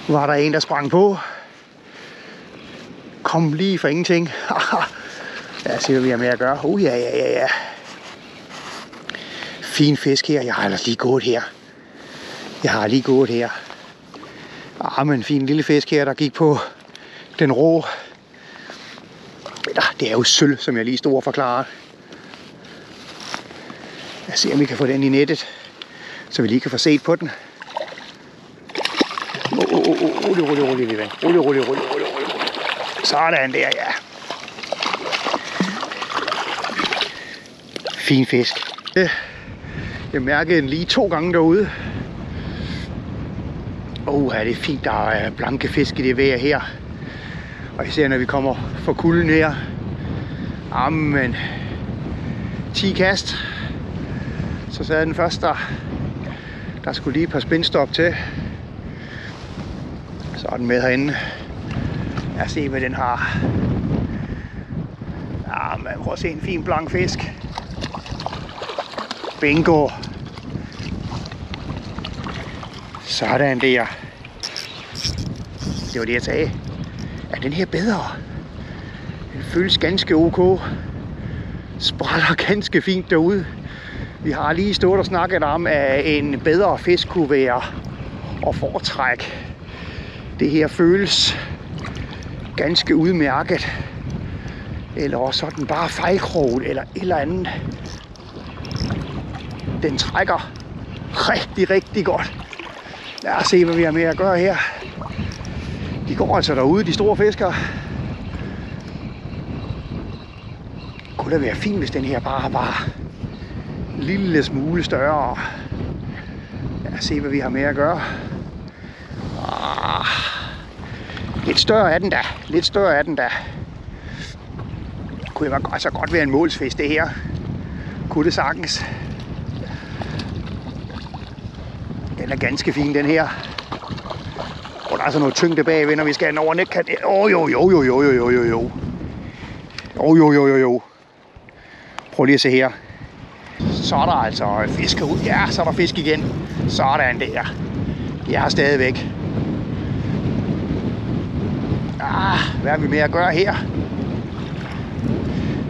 Nu var der en, der sprang på. Kom lige for ingenting. Ja, se hvad vi har med at gøre. Ja. Fin fisk her. Jeg har ellers lige gået her. Men fin lille fisk her, der gik på den rå. Det er jo sølv, som jeg lige stod og forklarede. Jeg ser, om vi kan få den i nettet, så vi lige kan få set på den. Rolig, min ven. Rolig. Sådan der, ja. Fin fisk. Jeg mærkede den lige 2 gange derude. Ja, det er fint, der er blanke fisk i det vejr her. Og især når vi kommer fra kulden her. Jamen, 10 kast. Så sad den første, der skulle lige et par spændstop til. Så er den med herinde. Lad os se, hvad den har. Man prøver at se en fin blank fisk. Bingo. Sådan der. Det var det, jeg sagde. Er den her bedre? Den føles ganske ok. Spræller ganske fint derude. Vi har lige stået og snakket om, at en bedre fisk kunne være at foretrække. Det her føles ganske udmærket. Eller også sådan bare fejlkroget eller et eller andet. Den trækker rigtig godt. Lad os se, hvad vi har med at gøre her. De går altså derude, de store fiskere. Kunne det være fint, hvis den her bare var en lille smule større. Lad os se, hvad vi har med at gøre. Lidt større er den da. Kunne det altså godt være en målsfisk, det her. Kunne det sagtens. Den er ganske fin, den her. Der er altså noget tyngde bagved, når vi skal den over netkanten. Jo. Prøv lige at se her. Så er der altså fisk ud. Ja, så er der fisk igen. Sådan der. De er her stadigvæk. Hvad har vi med at gøre her?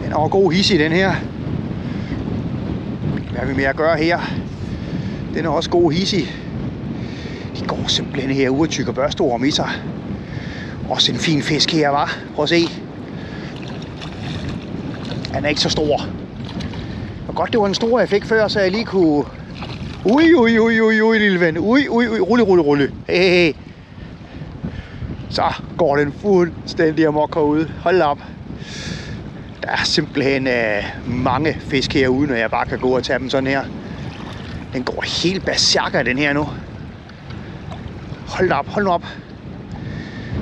Den er god hissig, den her. Hvad har vi med at gøre her? Den er også god hissig. De går simpelthen herude og tykker børstor i sig. Også en fin fisk her, var. Prøv at se. Han er ikke så stor. Og godt, det var en stor, jeg fik før, så jeg lige kunne... Ui, lille ven. Rulle. Hey. Så går den fuldstændig amok herude. Hold op. Der er simpelthen mange fisk herude, når jeg bare kan gå og tage dem sådan her. Den går helt berserker, den her nu. Hold nu op.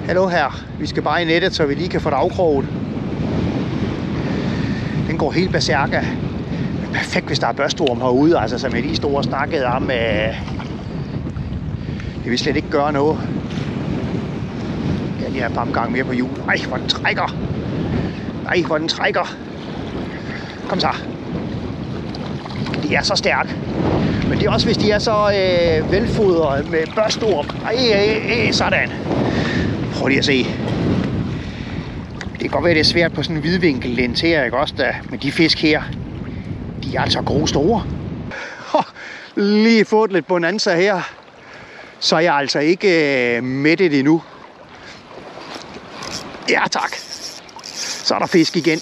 Hallo her. Vi skal bare i nettet, så vi lige kan få det afkroget. Den går helt berserker. Perfekt, hvis der er børstorm herude, altså som jeg lige stod og snakkede om. Det vil slet ikke gøre noget. Jeg lige have et par gange mere på hjul. Ej, hvor den trækker. Kom så. De er så stærke. Men det er også, hvis de er så velfodret med børstorm. Sådan. Prøv lige at se. Det kan godt være, det er svært på sådan en hvidvinkellens her, ikke også? Men de fisk her, de er altså gode store. Lige fået lidt bonanza her. Så er jeg altså ikke mættet endnu. Ja, tak. Så er der fisk igen.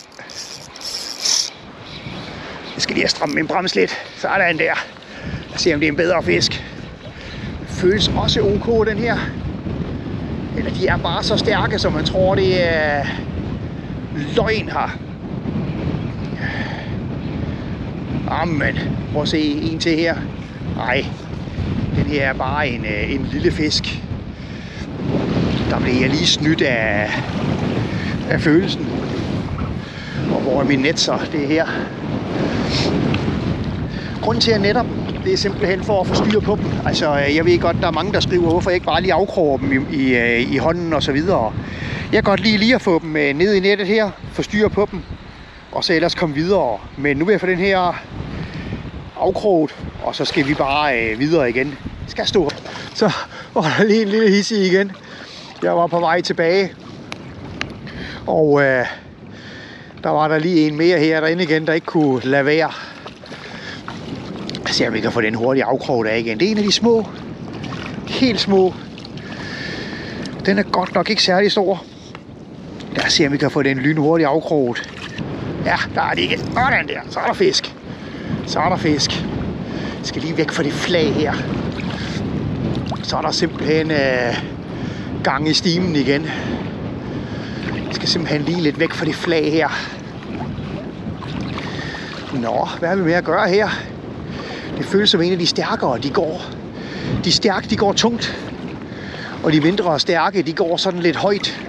Jeg skal lige have strammet min brems lidt. Sådan der. Lad os se, om det er en bedre fisk. Det føles også ok, den her. Eller de er bare så stærke, som man tror, det er løgn her. Jamen, prøv at se en til her. Nej, den her er bare en lille fisk. Der blev jeg lige snydt af følelsen. Og hvor er min net så? Det er her. Grunden til at netop, det er simpelthen for at få styr på dem. Altså, jeg ved godt, der er mange, der skriver, hvorfor jeg ikke bare lige afkroger dem i hånden og så videre. Jeg kan godt lige at få dem ned i nettet her, få styr på dem, og så ellers komme videre. Men nu vil jeg få den her afkroget, og så skal vi bare videre igen. skal stå. Så var der lige en lille hissig igen. Jeg var på vej tilbage. Og der var der lige en mere her derinde igen, der ikke kunne lade være. Jeg ser, om vi kan få den hurtige afkrog der igen. Det er en af de små. Helt små. Den er godt nok ikke særlig stor. Lad os se, om vi kan få den lynhurtige afkroget. Ja, der er det igen. Sådan der. Så er der fisk. Så er der fisk. Jeg skal lige væk fra det flag her. Så er der simpelthen gang i stimen igen. Jeg skal simpelthen lige lidt væk fra det flag her. Nå, hvad er vi med at gøre her? Det føles som en af de stærkere. De stærke, de går tungt. Og de mindre stærke, de går sådan lidt højt.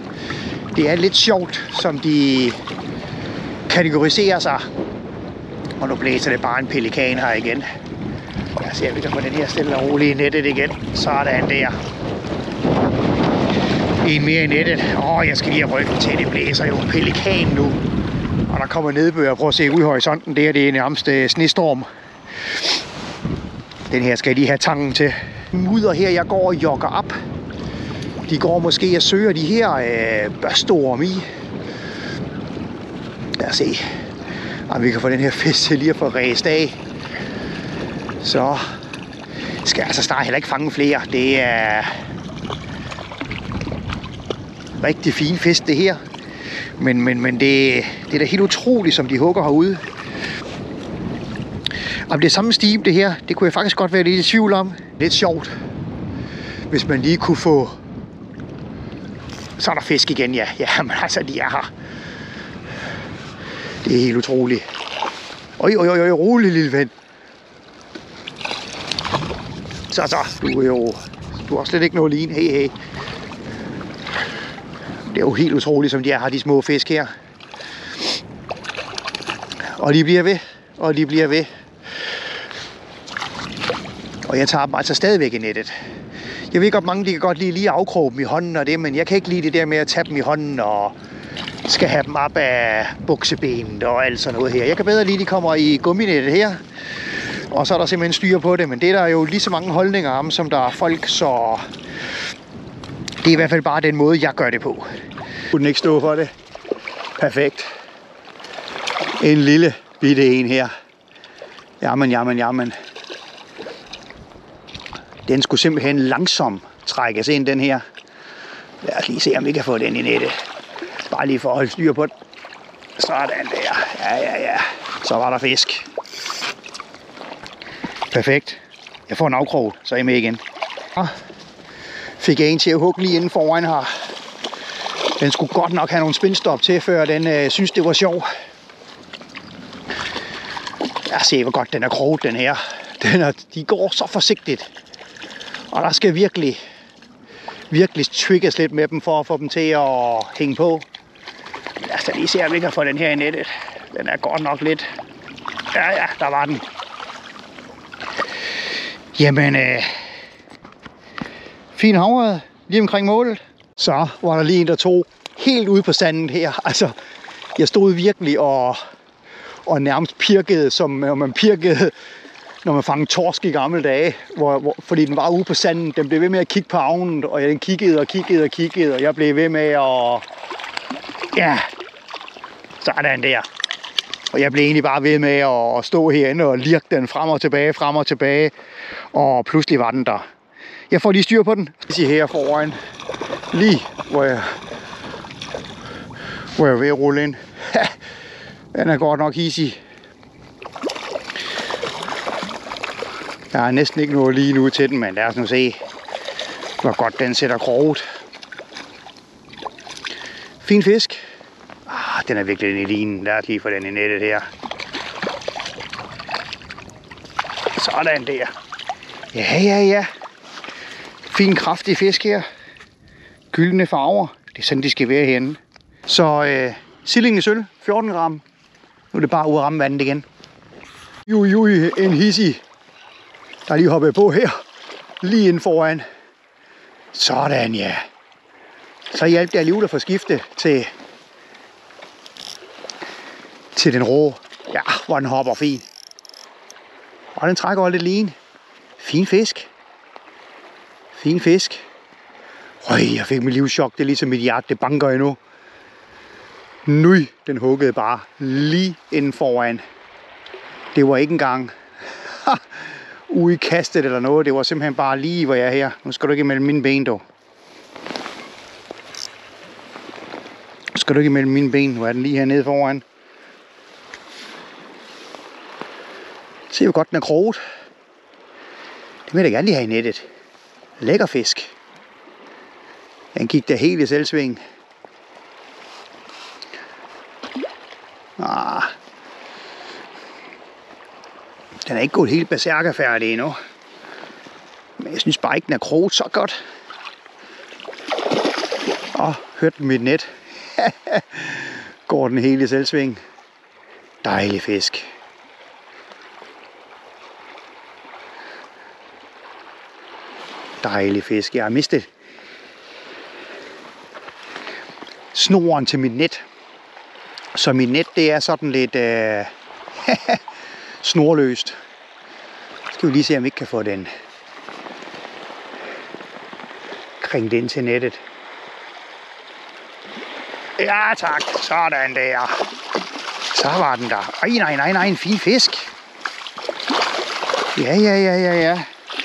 Det er lidt sjovt, som de kategoriserer sig. Og nu blæser det bare en pelikan her igen. Jeg ser, at vi kan få den her stille og roligt i nettet igen. Sådan der. En mere i nettet. Jeg skal lige have ryggen til. Det blæser jo pelikan nu. Og der kommer nedbør. Prøv at se ud i horisonten. Det er nærmest snestorm. Den her skal jeg lige have tangen til. Mudder her, jeg går og jogger op. De går måske og søger de her børstorm i. Lad os se, om vi kan få den her fisk til lige at få ræst af. Så skal jeg altså snart heller ikke fange flere. Det er rigtig fine fisk det her. Men det er da helt utroligt, som de hugger herude. Om det er samme stime det her, det kunne jeg faktisk godt være lidt i tvivl om. Lidt sjovt, hvis man lige kunne få... Så er der fisk igen, ja. Jamen altså, de er her. Det er helt utroligt. Rolig lille ven. Så. Du har slet ikke noget ligne. Hey. Det er jo helt utroligt, som de er her, de små fisk her. Og de bliver ved. Og jeg tager dem altså stadigvæk i nettet. Jeg ved godt, mange de kan godt lige afkroge dem i hånden og det, men jeg kan ikke lide det der med at tage dem i hånden og skal have dem op af buksebenet og alt sådan noget her. Jeg kan bedre lide, at de kommer i gumminettet her, og så er der simpelthen styr på det, men det er der jo lige så mange holdninger om, som der er folk, så det er i hvert fald bare den måde, jeg gør det på. Kunne den ikke stå for det? Perfekt. En lille bitte en her. Jamen. Den skulle simpelthen langsomt trækkes ind, den her. Lad os lige se, om vi kan få den i nettet. Bare lige for at holde styr på den. Sådan der. Ja. Så var der fisk. Perfekt. Jeg får en afkrog, så er jeg med igen. Fik jeg en til at hugge lige inden foran her. Den skulle godt nok have nogle spindstop til, før den synes, det var sjov. Jeg ser, hvor godt den er kroget, den her. De går så forsigtigt. Og der skal virkelig trigges lidt med dem, for at få dem til at hænge på. Lad os da lige se, om vi kan få den her i nettet. Den er godt nok lidt... Ja, der var den. Jamen, fin havre lige omkring målet. Så var der lige en, der tog helt ude på sandet her. Altså, jeg stod virkelig og nærmest pirkede, som man pirkede, når man fangede torsk i gamle dage, fordi den var ude på sanden. Den blev ved med at kigge på havnen, og den kiggede, og jeg blev ved med at... Ja, sådan der. Og jeg blev egentlig bare ved med at stå herinde og lirke den frem og tilbage, og pludselig var den der. Jeg får lige styr på den. Jeg siger her foran, lige hvor jeg er ved at rulle ind. Den er godt nok hissig. Der er næsten ikke noget lige nu til den, men lad os nu se, hvor godt den sætter kroget. Fin fisk. Den er virkelig i linen. Lad os lige få den i nettet her. Sådan der. Ja. Fin, kraftig fisk her. Gyldne farver. Det er sådan, de skal være herinde. Så sillingen i sølv, 14 gram. Nu er det bare ud at ramme vandet igen. En hissig, der lige hoppet på her. Lige inden foran. Sådan, ja. Så hjalp det alligevel at få skifte til den rå. Ja, hvor den hopper fint. Og den trækker også lidt line. Fin fisk. Fin fisk. Jeg fik mit livschok. Det er ligesom mit hjerte, det banker endnu. Nøj, den huggede bare lige inden foran. Det var ikke engang ude i kastet eller noget. Det var simpelthen bare lige, hvor jeg er her. Nu skal du ikke imellem mine ben, dog. Nu skal du ikke imellem mine ben. Nu er den lige hernede foran. Se hvor godt den er kroget. Det vil jeg da gerne lige have i nettet. Lækker fisk. Den gik der helt i selvsving. Den er ikke gået helt berserkerfærdig endnu. Men jeg synes bare ikke, den er kroget så godt. Hørte den mit net. Går den helt i selvsving. Dejlig fisk. Dejlig fisk. Jeg har mistet snoren til mit net. Så mit net, det er sådan lidt snorløst. Skal vi lige se, om vi ikke kan få den kringet ind til nettet. Ja tak, sådan der. Så var den der. Nej, en fin fisk. Ja.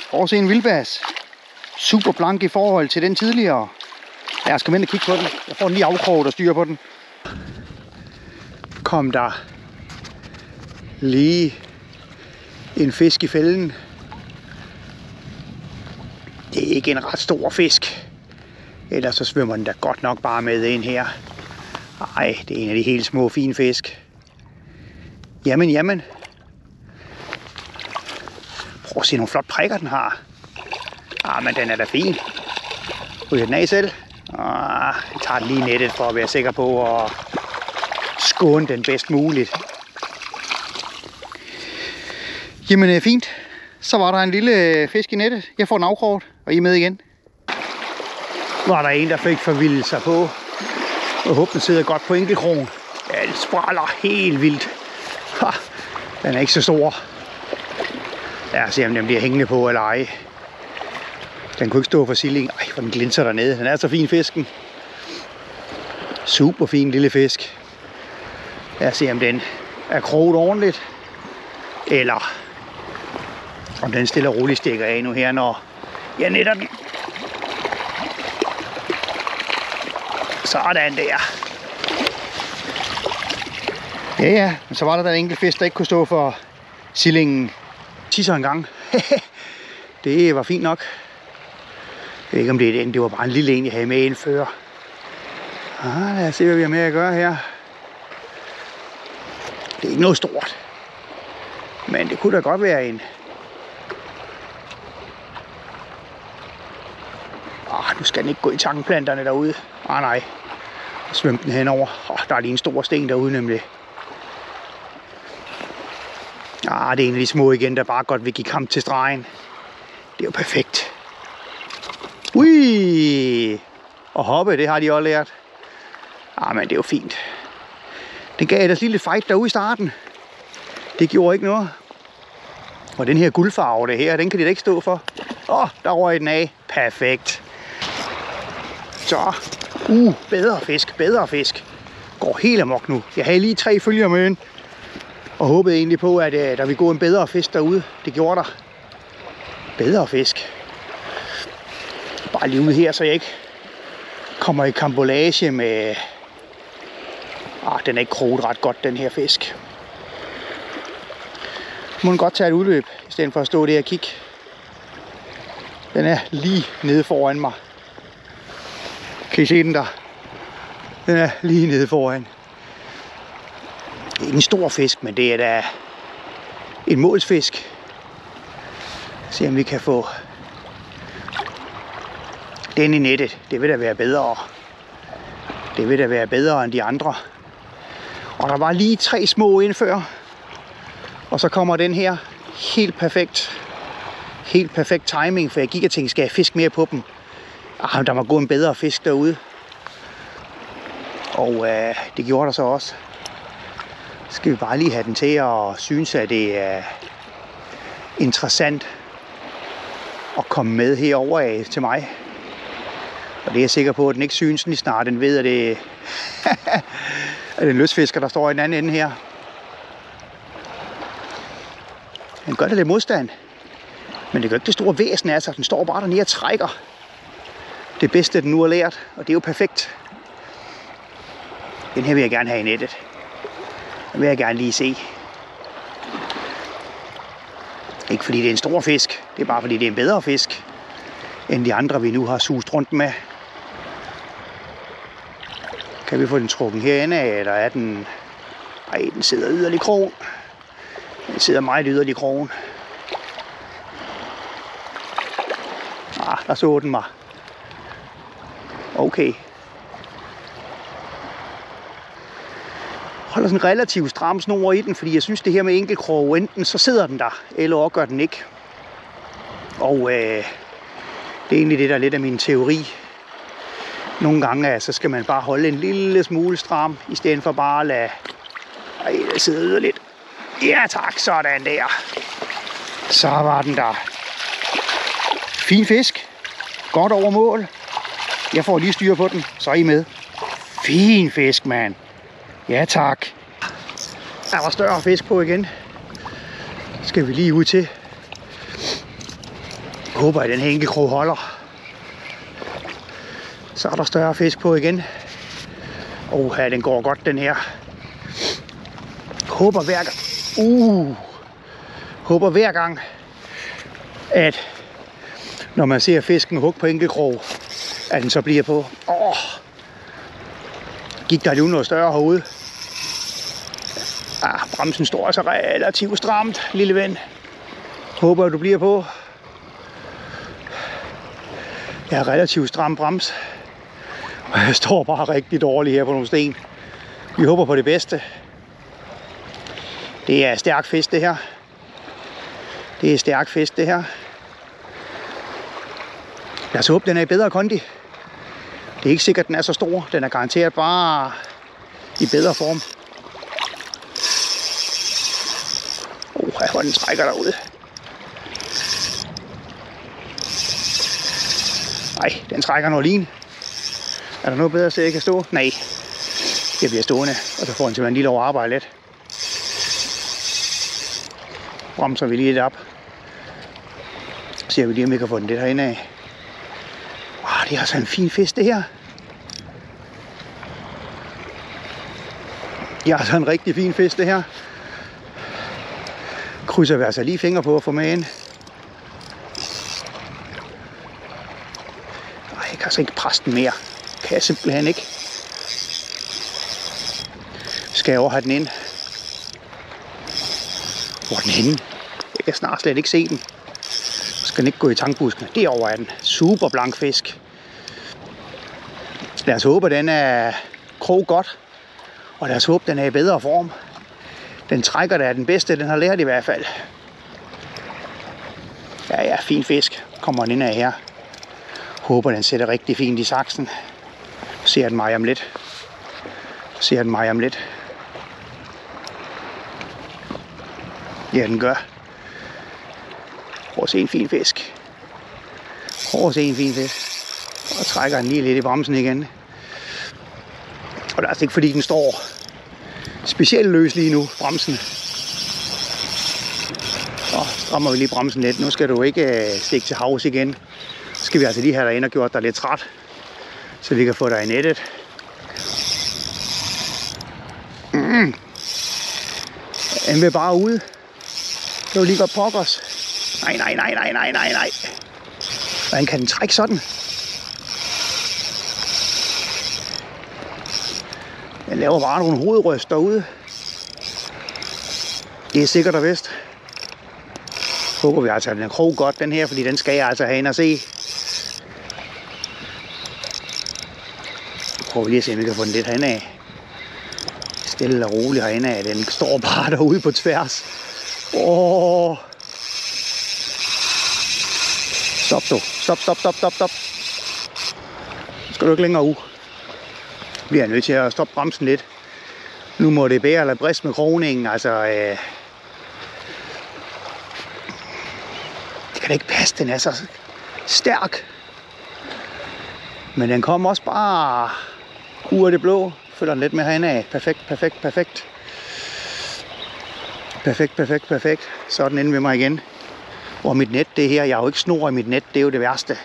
Prøv at se en vildbas. Super blank i forhold til den tidligere. Jeg skal vente og kigge på den. Jeg får den lige afkroget og styre på den. Kom der lige en fisk i fælden. Det er ikke en ret stor fisk. Ellers så svømmer den da godt nok bare med ind her. Ej, det er en af de helt små fine fisk. Jamen. Prøv at se nogle flot prikker den har. Men den er da fin. Ryger den af selv. Jeg tager den lige i nettet for at være sikker på at skåne den bedst muligt. Jamen fint. Så var der en lille fisk i nettet. Jeg får den afkroget, og I er med igen. Var der en, der fik forvildet sig på. Jeg håber, den sidder godt på enkeltkrogen. Den spræller helt vildt. Den er ikke så stor. Lad os se, om den bliver hængende på eller ej. Den kunne ikke stå for silling. Ej, hvor den glinser dernede. Den er så fin, fisken. Super fin lille fisk. Lad os se, om den er kroget ordentligt. Eller om den stille og roligt stikker af nu her, når jeg netter den. Sådan der. Ja, men så var der en enkelt fisk, der ikke kunne stå for sillingen. Tisser en gang. Det var fint nok. Jeg ved ikke, om det er den. Det var bare en lille en, jeg havde med indfør. Lad os se, hvad vi har med at gøre her. Det er ikke noget stort. Men det kunne da godt være en. Nu skal den ikke gå i tangplanterne derude. Nej. Svøm den henover. Der er lige en stor sten derude nemlig. Det er en af de små igen, der bare godt vil give kamp til stregen. Det er jo perfekt. Ui! Og hoppe, det har de også lært. Men det er jo fint. Den gav ellers lige lidt fight derude i starten. Det gjorde ikke noget. Og den her guldfarve, det her, den kan de da ikke stå for. Der røg den af. Perfekt. Så. Bedre fisk. Går helt amok nu. Jeg havde lige 3 følger med ind. Og håbede egentlig på, at der ville gå en bedre fisk derude. Det gjorde der. Bedre fisk. Bare lige ude her, så jeg ikke kommer i karambolage med. Den er ikke kroget ret godt, den her fisk. Må den godt tage et udløb, i stedet for at stå der og kigge. Den er lige nede foran mig. Kan I se den der? Den er lige nede foran. Det er ikke en stor fisk, men det er da en målsfisk. Se om vi kan få den i nettet. Det vil da være bedre. Det vil da være bedre end de andre. Og der var lige 3 små indfør. Og så kommer den her helt perfekt. Helt perfekt timing, for jeg gik og tænkte, skal jeg fiske mere på dem? Der må gå en bedre fisk derude. Og det gjorde der så også. Så skal vi bare lige have den til at synes, at det er interessant at komme med herover af til mig. Og det er jeg sikker på, at den ikke synes lige snart. Den ved, at det er den lystfisker, der står i den anden ende her. Den gør det lidt modstand. Men det gør ikke det store væsen, altså. Den står bare dernede og trækker det bedste, den nu har lært. Og det er jo perfekt. Den her vil jeg gerne have i nettet. Den vil jeg gerne lige se. Ikke fordi det er en stor fisk. Det er bare fordi det er en bedre fisk end de andre, vi nu har suset rundt med. Kan vi få den trukket herinde af, eller er den... Ej, den sidder yderlig i krogen. Den sidder meget yderlig i krogen. Der så den mig. Okay. Holder sådan en relativt stram snor i den, fordi jeg synes det her med enkeltkrog, enten så sidder den der, eller også gør den ikke. Og det er egentlig det, der er lidt af min teori. Nogle gange så skal man bare holde en lille smule stram, i stedet for bare at lade... Ej, der sidder yderligt. Ja tak, sådan der. Så var den der. Fin fisk. Godt over mål. Jeg får lige styr på den, så er I med. Fin fisk, mand. Ja tak. Der var større fisk på igen. Skal vi lige ud til. Jeg håber, at den her enkeltkrog holder. Så er der større fisk på igen. Ja, den går godt, den her. Håber hver gang, at når man ser fisken hugge på enkeltkrog, at den så bliver på. Gik der lige noget større herude. Bremsen står altså relativt stramt, lille ven. Håber, at du bliver på. Jeg har relativt stram brems. Og jeg står bare rigtig dårligt her på nogle sten. Vi håber på det bedste. Det er stærk fisk, det her. Det er stærk fisk, det her. Lad os håbe, den er i bedre kondi. Det er ikke sikkert, den er så stor. Den er garanteret bare i bedre form. Hvor den trækker derude. Nej, den trækker noget lin. Er der noget bedre, så jeg kan stå? Nej. Jeg bliver stående, og så får den simpelthen lige lov at arbejde lidt. Bremser vi lige lidt op. Så ser vi lige, om vi kan få den lidt herinde af. Det er altså en fin fisk, det her. Det er altså en rigtig fin fisk, det her. Krydser vi altså lige fingre på at få med ind. Jeg kan altså ikke presse den mere. Kan jeg simpelthen ikke. Skal jeg over have den ind? Hvor er den henne? Jeg kan snart slet ikke se den. Skal den ikke gå i tankbusken? Derovre er den. Super blank fisk. Lad os håbe, at den er krog godt. Og lad os håbe, at den er i bedre form. Den trækker, der er den bedste, den har lært i hvert fald. Ja, fin fisk. Kommer den ind af her. Håber, den sætter rigtig fint i saksen. Ser den mig om lidt. Ja, den gør. Prøv at se en fin fisk. Og trækker den lige lidt i bremsen igen. Og det er altså ikke fordi den står specielt løs lige nu, bremsen. Så strammer vi lige bremsen lidt. Nu skal du ikke stikke til havs igen. Så skal vi altså lige have dig ind og gjort dig lidt træt, så vi kan få dig i nettet. Den vil bare ude. Det var lige godt pokkers. Nej. Hvordan kan den trække sådan? Den laver bare nogle hovedryst derude. Det er sikkert og vist. Håber vi altså, at den er krog godt, den her, fordi den skal jeg altså have ind og se. Prøver vi lige at se, om vi kan få den lidt herinde af. Stille og roligt herinde af. Den står bare derude på tværs. Stop du. Stop. Skal du ikke længere ud. Vi er nødt til at stoppe bremsen lidt. Nu må det bære eller briste med kroningen. Altså, det kan da ikke passe, den er så stærk. Men den kom også bare ud af det blå. Følger den lidt med herinde af. Perfekt, perfekt, perfekt. Perfekt, perfekt, perfekt. Så er den inde ved mig igen. Og mit net, det her, jeg har jo ikke snor i mit net, det er jo det værste.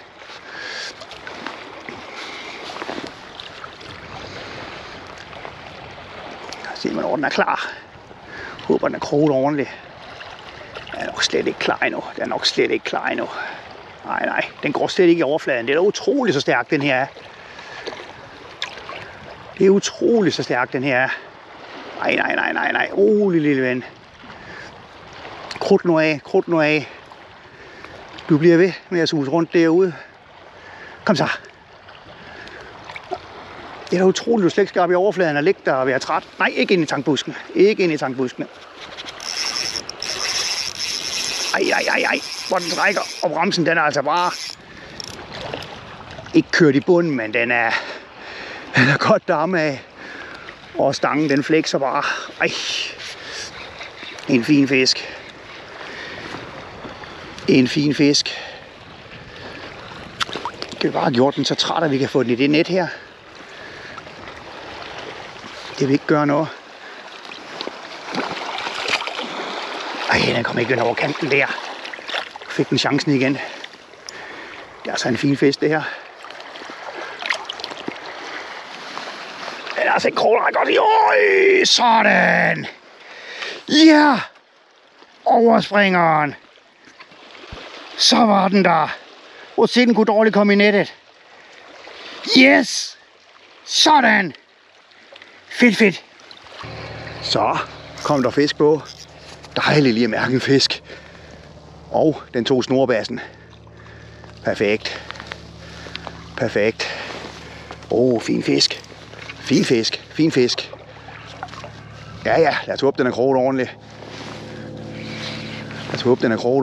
Se, hvornår den er klar. Håber, den er kroget ordentligt. Den er nok slet ikke klar endnu. Den er nok slet ikke klar endnu. Nej, den går slet ikke i overfladen. Det er da utroligt så stærk, den her er. Det er utroligt så stærk, den her er. Nej. Rolig, lille ven. Krudt nu af. Du bliver ved med at suse rundt derude. Kom så. Det er da utroligt, du slet ikke skal op i overfladen og ligge der og være træt. Nej, ikke ind i tankbuskene. Ej. Hvor den trækker. Og bremsen, den er altså bare ikke kørt i bunden, men den er godt damme af. Og stangen, den flekser bare. Ej. En fin fisk. Det bare gjort den så træt, at vi kan få den i det net her. Det vil ikke gøre noget. Ej, den kom ikke ind over kanten der. Fik den chancen igen. Det er altså en fin fisk, det her. Den er altså ikke kroglet ret godt i. Øj, sådan. Ja, overspringeren. Så var den der. Og se, den kunne dårligt komme i nettet. Yes, sådan. Fedt. Så kom der fisk på. Dejligt lige at mærke en fisk. Og den tog snorbassen. Perfekt. Fin fisk. Ja, lad os håbe, den er kroget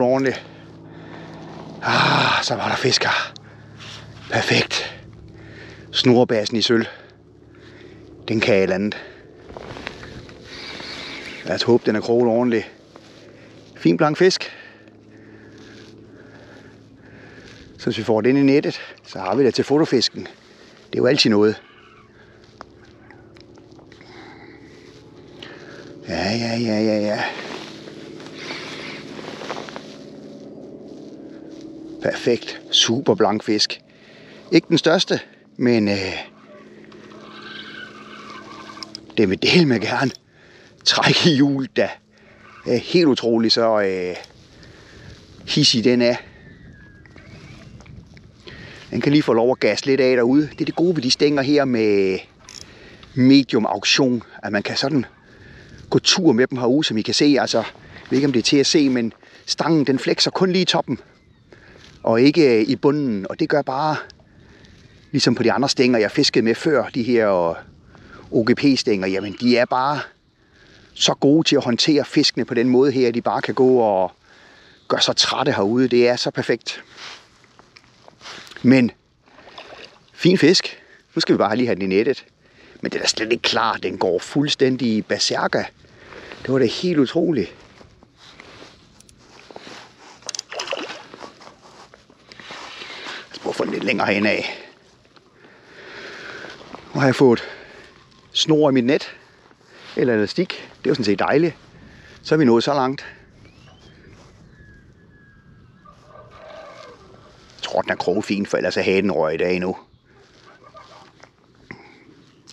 ordentligt. Så var der fisk her. Perfekt. Snorbassen i sølv. Den kan et eller andet. Lad os håbe, den er kroget ordentligt. Fin blank fisk. Så hvis vi får den i nettet, så har vi det til fotofisken. Det er jo altid noget. Ja. Perfekt. Super blank fisk. Ikke den største, men det vil dele med gerne. Træk i hjul, da. Helt utroligt, så hissig den er. Den kan lige få lov at gasse lidt af derude. Det er det gode ved de stænger her med medium auktion, at man kan sådan gå tur med dem herude, som I kan se. Altså, jeg ved ikke, om det er til at se, men stangen, den flexer kun lige i toppen, og ikke i bunden. Og det gør bare, ligesom på de andre stænger, jeg fiskede med før, de her OGP-stænger, jamen de er bare så gode til at håndtere fiskene på den måde her, at de bare kan gå og gøre sig trætte herude. Det er så perfekt. Men fin fisk. Nu skal vi bare lige have den i nettet. Men det er da slet ikke klar. Den går fuldstændig berserker. Det var da helt utroligt. Jeg skal prøve at få den lidt længere hen af. Nu har jeg fået snor i mit net. Eller elastik. Det er jo sådan set dejligt. Så er vi nået så langt. Jeg tror, den er krogfin, for ellers er haden røg i dag nu.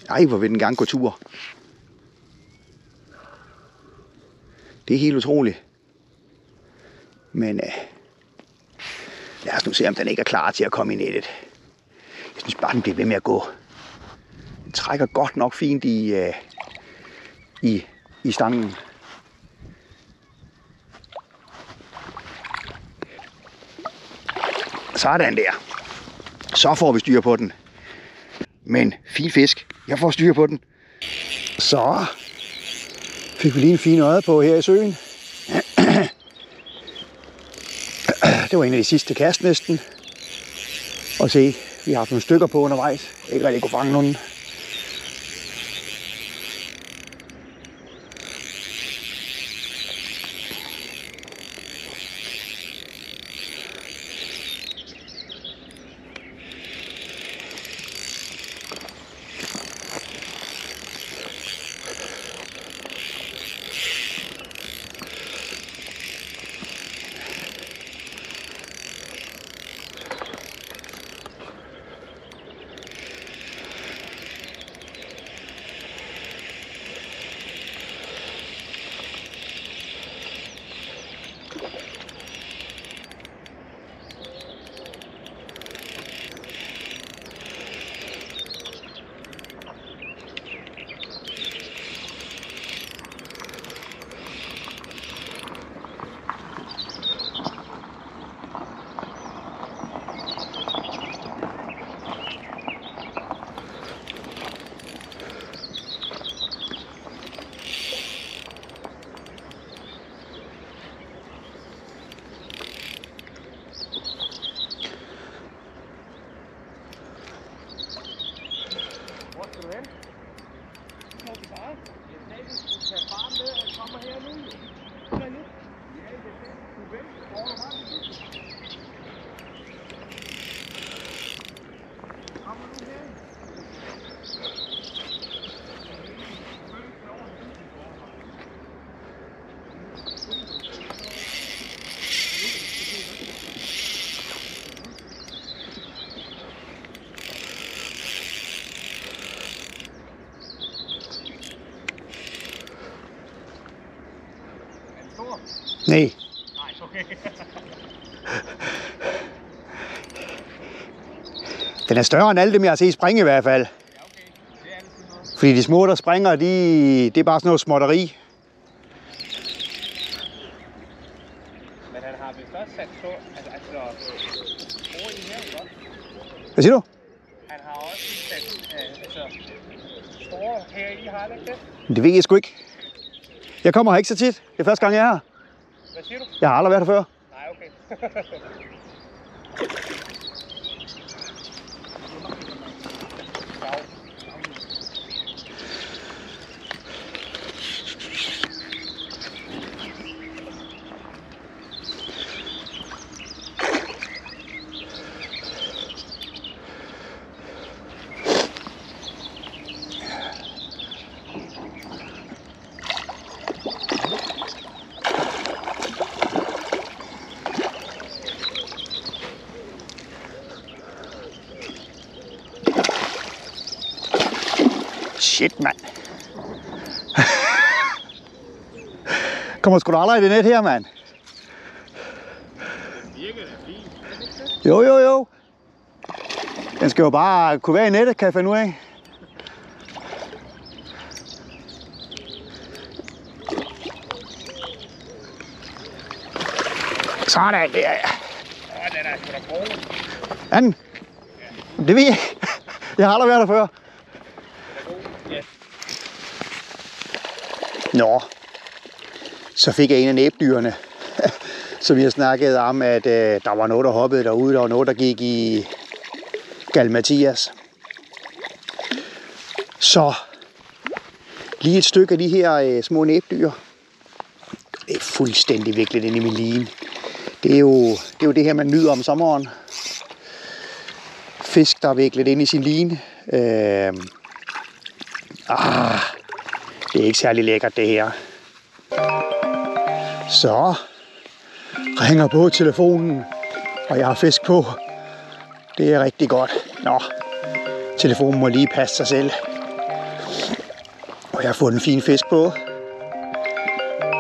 Ej, hvor vil den gerne gå tur. Det er helt utroligt. Men lad os nu se, om den ikke er klar til at komme i nettet. Jeg synes bare, den bliver ved med at gå. Den trækker godt nok fint i stangen. Sådan der. Så får vi styr på den. Men fin fisk. Jeg får styr på den. Så fik vi lige en fin øje på her i søen. Det var en af de sidste kast næsten. Og se, vi har haft nogle stykker på undervejs. Ikke rigtig kunne fange nogen. Nej. Nej, okay. Den er større end alle dem, jeg har set springe i hvert fald. Ja, okay. Det er altid noget. Fordi de små, der springer, det er bare sådan noget småtteri. Men han har vist også sat så, altså over i her, ikke? Hvad siger du? Han har også sat store her i, har han ikke det? Det ved jeg sgu ikke. Jeg kommer her ikke så tit. Det er første gang, jeg er her. Hvad siger du? Jeg har aldrig været her før. Nej, okay. Shit, mand. Kommer sgu da aldrig i det net her, mand. Virker det fint? Jo. Den skal jo bare kunne være i nettet, kan jeg finde ud af. Sådan der, ja. Den er sgu da god. Er den? Det ved jeg ikke. Jeg har aldrig været der før. Ja. Nå, så fik jeg en af næbdyrene, som jeg snakkede om, at der var noget, der hoppede derude. Der var noget, der gik i Galimatias. Så lige et stykke af de her små næbdyr. Det er fuldstændig viklet ind i min line. Det er jo det her, man nyder om sommeren. Fisk, der er viklet ind i sin line. Det er ikke særlig lækkert, det her. Så ringer på telefonen, og jeg har fisk på. Det er rigtig godt. Nå, telefonen må lige passe sig selv. Og jeg har fået en fin fisk på.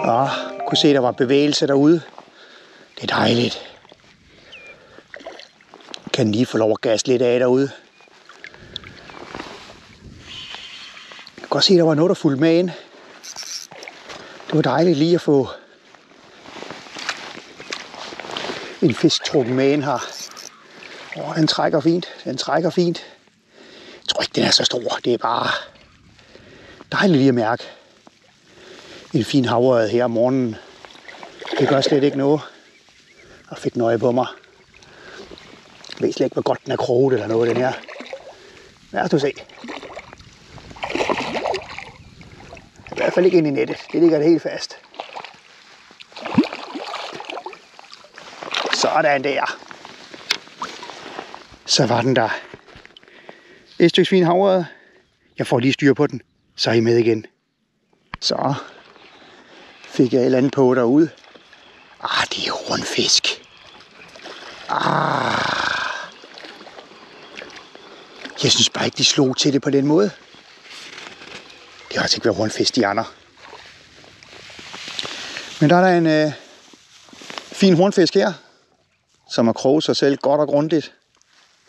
Og kunne se, der var bevægelse derude. Det er dejligt. Kan lige få lov at gasse lidt af derude. Jeg kan godt se, der var noget, der fulgte med ind. Det var dejligt lige at få en fisk trukket med ind her. Den trækker fint. Den trækker fint. Jeg tror ikke, den er så stor. Det er bare dejligt lige at mærke en fin havørred her om morgenen. Det gør slet ikke noget. Og fik nøje på mig. Jeg ved slet ikke, hvor godt den er kroget eller noget, den her. Lad os nu se. I hvert fald ikke ind i nettet. Det ligger det helt fast. Sådan der. Så var den der. Et stykke fin havørred. Jeg får lige styr på den. Så er I med igen. Så fik jeg et eller andet på derude. Det er rundfisk. Jeg synes bare ikke, de slog til det på den måde. Det har altså ikke været rundfisk, de andre. Men der er der en fin hornfisk her, som har kroget sig selv godt og grundigt.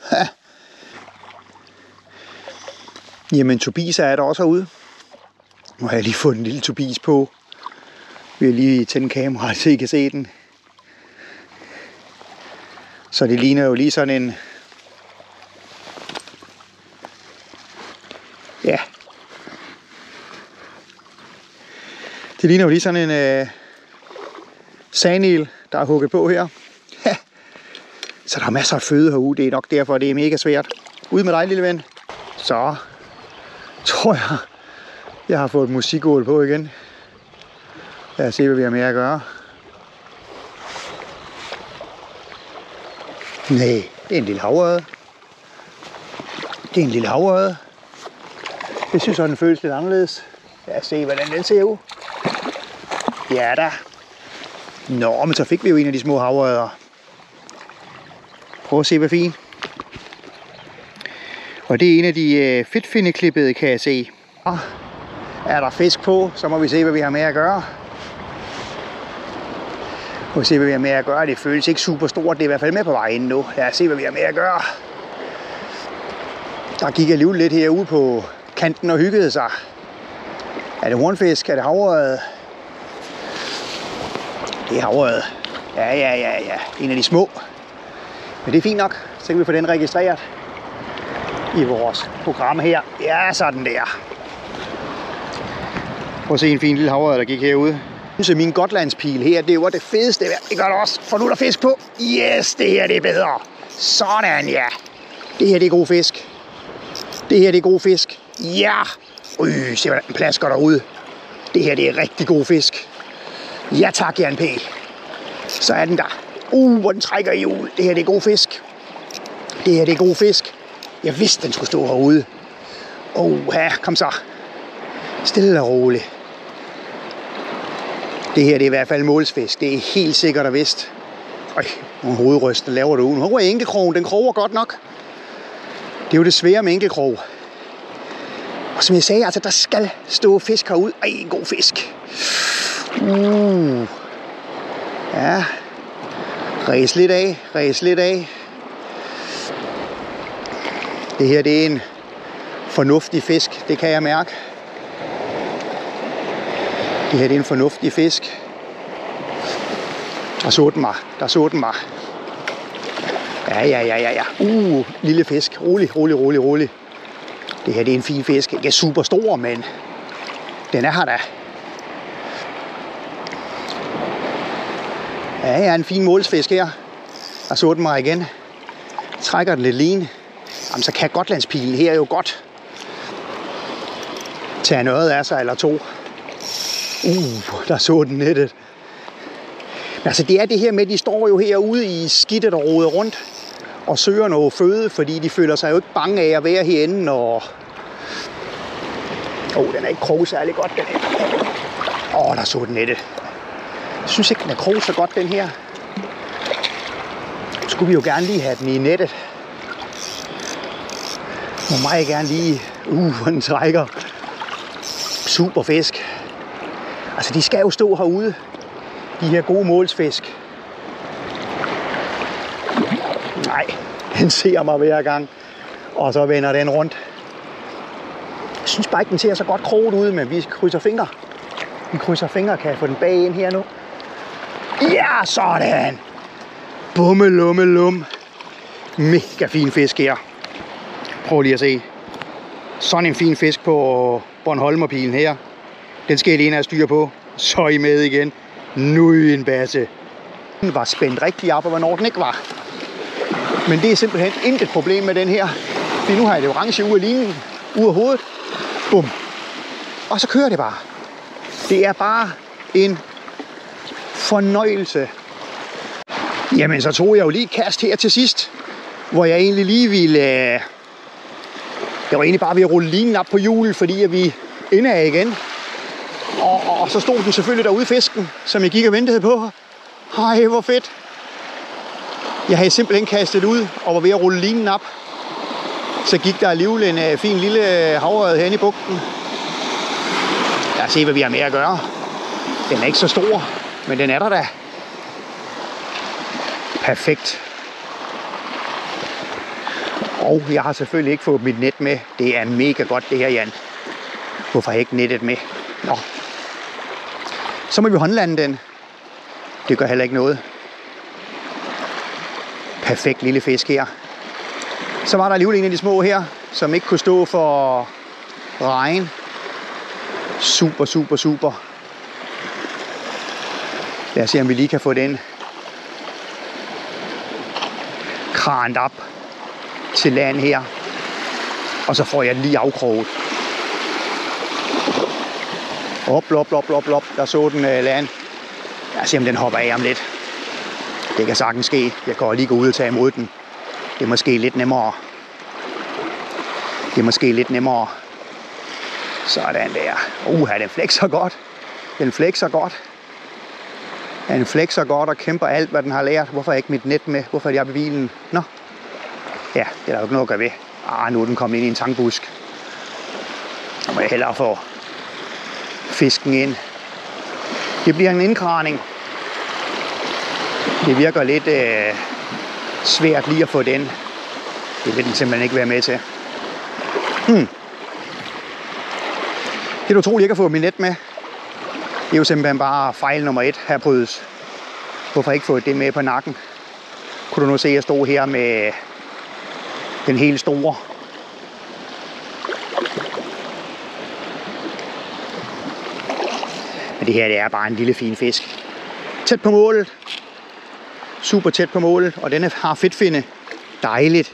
Ha. Jamen, Tobias er der også herude. Nu har jeg lige fået en lille Tobias på. Vi har lige tændt kameraet, så I kan se den. Så det ligner jo lige sådan en... Ja. Det ligner jo lige sådan en sandil, der er hugget på her. Så der er masser af føde herude. Det er nok derfor, det er mega svært. Ud med dig, lille ven. Så tror jeg har fået musikål på igen. Lad os se, hvad vi har med at gøre. Nej, det er en lille havørred. Det er en lille havørred. Jeg synes, at den føles lidt anderledes. Lad os se, hvordan den ser ud. Ja da. Nå, men så fik vi jo en af de små havørreder. Prøv at se, hvad fint. Og det er en af de fedtfindeklippede, kan jeg se. Og er der fisk på, så må vi se, hvad vi har med at gøre. Nu se, hvad vi har med at gøre. Det føles ikke super stort. Det er i hvert fald med på vej ind nu. Lad os se, hvad vi har med at gøre. Der gik jeg alligevel lidt herude på kanten og hyggede sig. Er det hornfisk? Er det havørred? Det er havørred. Ja. En af de små. Men det er fint nok. Så kan vi få den registreret i vores program her. Ja, sådan der. Prøv at se en fin lille havørred, der gik herude. Så min gotlandspil her, det var det fedeste. Det gør det også. Får nu der fisk på. Yes, det her det er bedre. Sådan, ja. Det her det er god fisk. Det her det er god fisk. Ja. Se hvordan den plasker derude. Det her det er rigtig god fisk. Ja tak, Jan P. Så er den der. Hvor den trækker i hjul. Det her det er god fisk. Det her det er god fisk. Jeg vidste den skulle stå herude. Her, kom så. Stille og roligt. Det her det er i hvert fald målsfisk. Det er helt sikkert og vist. Nogle hovedryster laver det ud. Nu er enkelkrogen. Den kroger godt nok. Det er jo det svære med enkelkrog. Og som jeg sagde, altså der skal stå fisk herude. En god fisk. Ja. Ræs lidt af. Det her det er en fornuftig fisk. Det kan jeg mærke. Det her det er en fornuftig fisk. Der så den mig. Ja. Lille fisk. Rolig. Det her det er en fin fisk. Ikke super stor, men den er her da. Ja, en fin målsfisk her. Der så den mig igen. Trækker den lidt line. Jamen, så kan gotlandspilen her jo godt tage noget af sig eller to. Der så den nettet. Men altså det er det her med, de står jo herude i skidtet og roder rundt og søger noget føde, fordi de føler sig jo ikke bange af at være herinde. Og den er ikke kroget særlig godt, den her. Der så den nettet. Jeg synes ikke, den er kroget så godt, den her. Så skulle vi jo gerne lige have den i nettet. Må meget gerne lige... den trækker. Super fisk. Altså, de skal jo stå herude. De her gode målsfisk. Nej, den ser mig hver gang. Og så vender den rundt. Jeg synes bare ikke, den ser så godt kroget ud, men vi krydser fingre. Kan jeg få den bag ind her nu? Ja, sådan! Bummelummelum. Mega fin fisk her. Prøv lige at se. Sådan en fin fisk på Bornholmerpilen her. Den skal jeg lige have styr på. Så er I med igen. Nu en basse. Den var spændt rigtig op, og hvornår den ikke var. Men det er simpelthen intet problem med den her. Fordi nu har jeg det orange ud af linen. Ud af hovedet. Bum. Og så kører det bare. Det er bare en fornøjelse. Jamen, så tog jeg jo lige et kast her til sidst. Hvor jeg egentlig lige ville... Jeg var egentlig bare ved at rulle linen op på hjulet, fordi at vi indad igen. Og så stod den selvfølgelig derude, fisken, som jeg gik og ventede på. Ej, hvor fedt. Jeg havde simpelthen kastet ud og var ved at rulle linen op. Så gik der alligevel en fin lille havørred hen i bugten. Lad os se, hvad vi har med at gøre. Den er ikke så stor, men den er der da. Perfekt. Og jeg har selvfølgelig ikke fået mit net med. Det er mega godt det her, Jan. Hvorfor har jeg ikke nettet med? Nå. Så må vi håndlande den. Det gør heller ikke noget. Perfekt lille fisk her. Så var der alligevel en af de små her, som ikke kunne stå for regn. Super. Lad os se, om vi lige kan få den krant op til land her. Og så får jeg den lige afkroget. Op. Der så den land. Lad os se, om den hopper af om lidt. Det kan sagtens ske. Jeg kan lige gå ud og tage imod den. Det er måske lidt nemmere. Sådan der. Den flexer godt. Den flexer godt og kæmper alt, hvad den har lært. Hvorfor er ikke mit net med? Hvorfor er jeg ved bilen? Nå. Ja, det er der jo ikke noget at gøre ved. Nu er den kommet ind i en tankbusk. Så må jeg hellere få fisken ind. Det bliver en indkraning. Det virker lidt svært lige at få den. Det vil den simpelthen ikke være med til. Det er utroligt ikke at få min net med. Det er jo simpelthen bare fejl nummer 1 her brydes. Hvorfor ikke få det med på nakken? Kunne du nu se, at jeg stod her med den helt store. Men det her, det er bare en lille fin fisk. Tæt på målet. Super tæt på målet, og den har fedtfinde. Dejligt.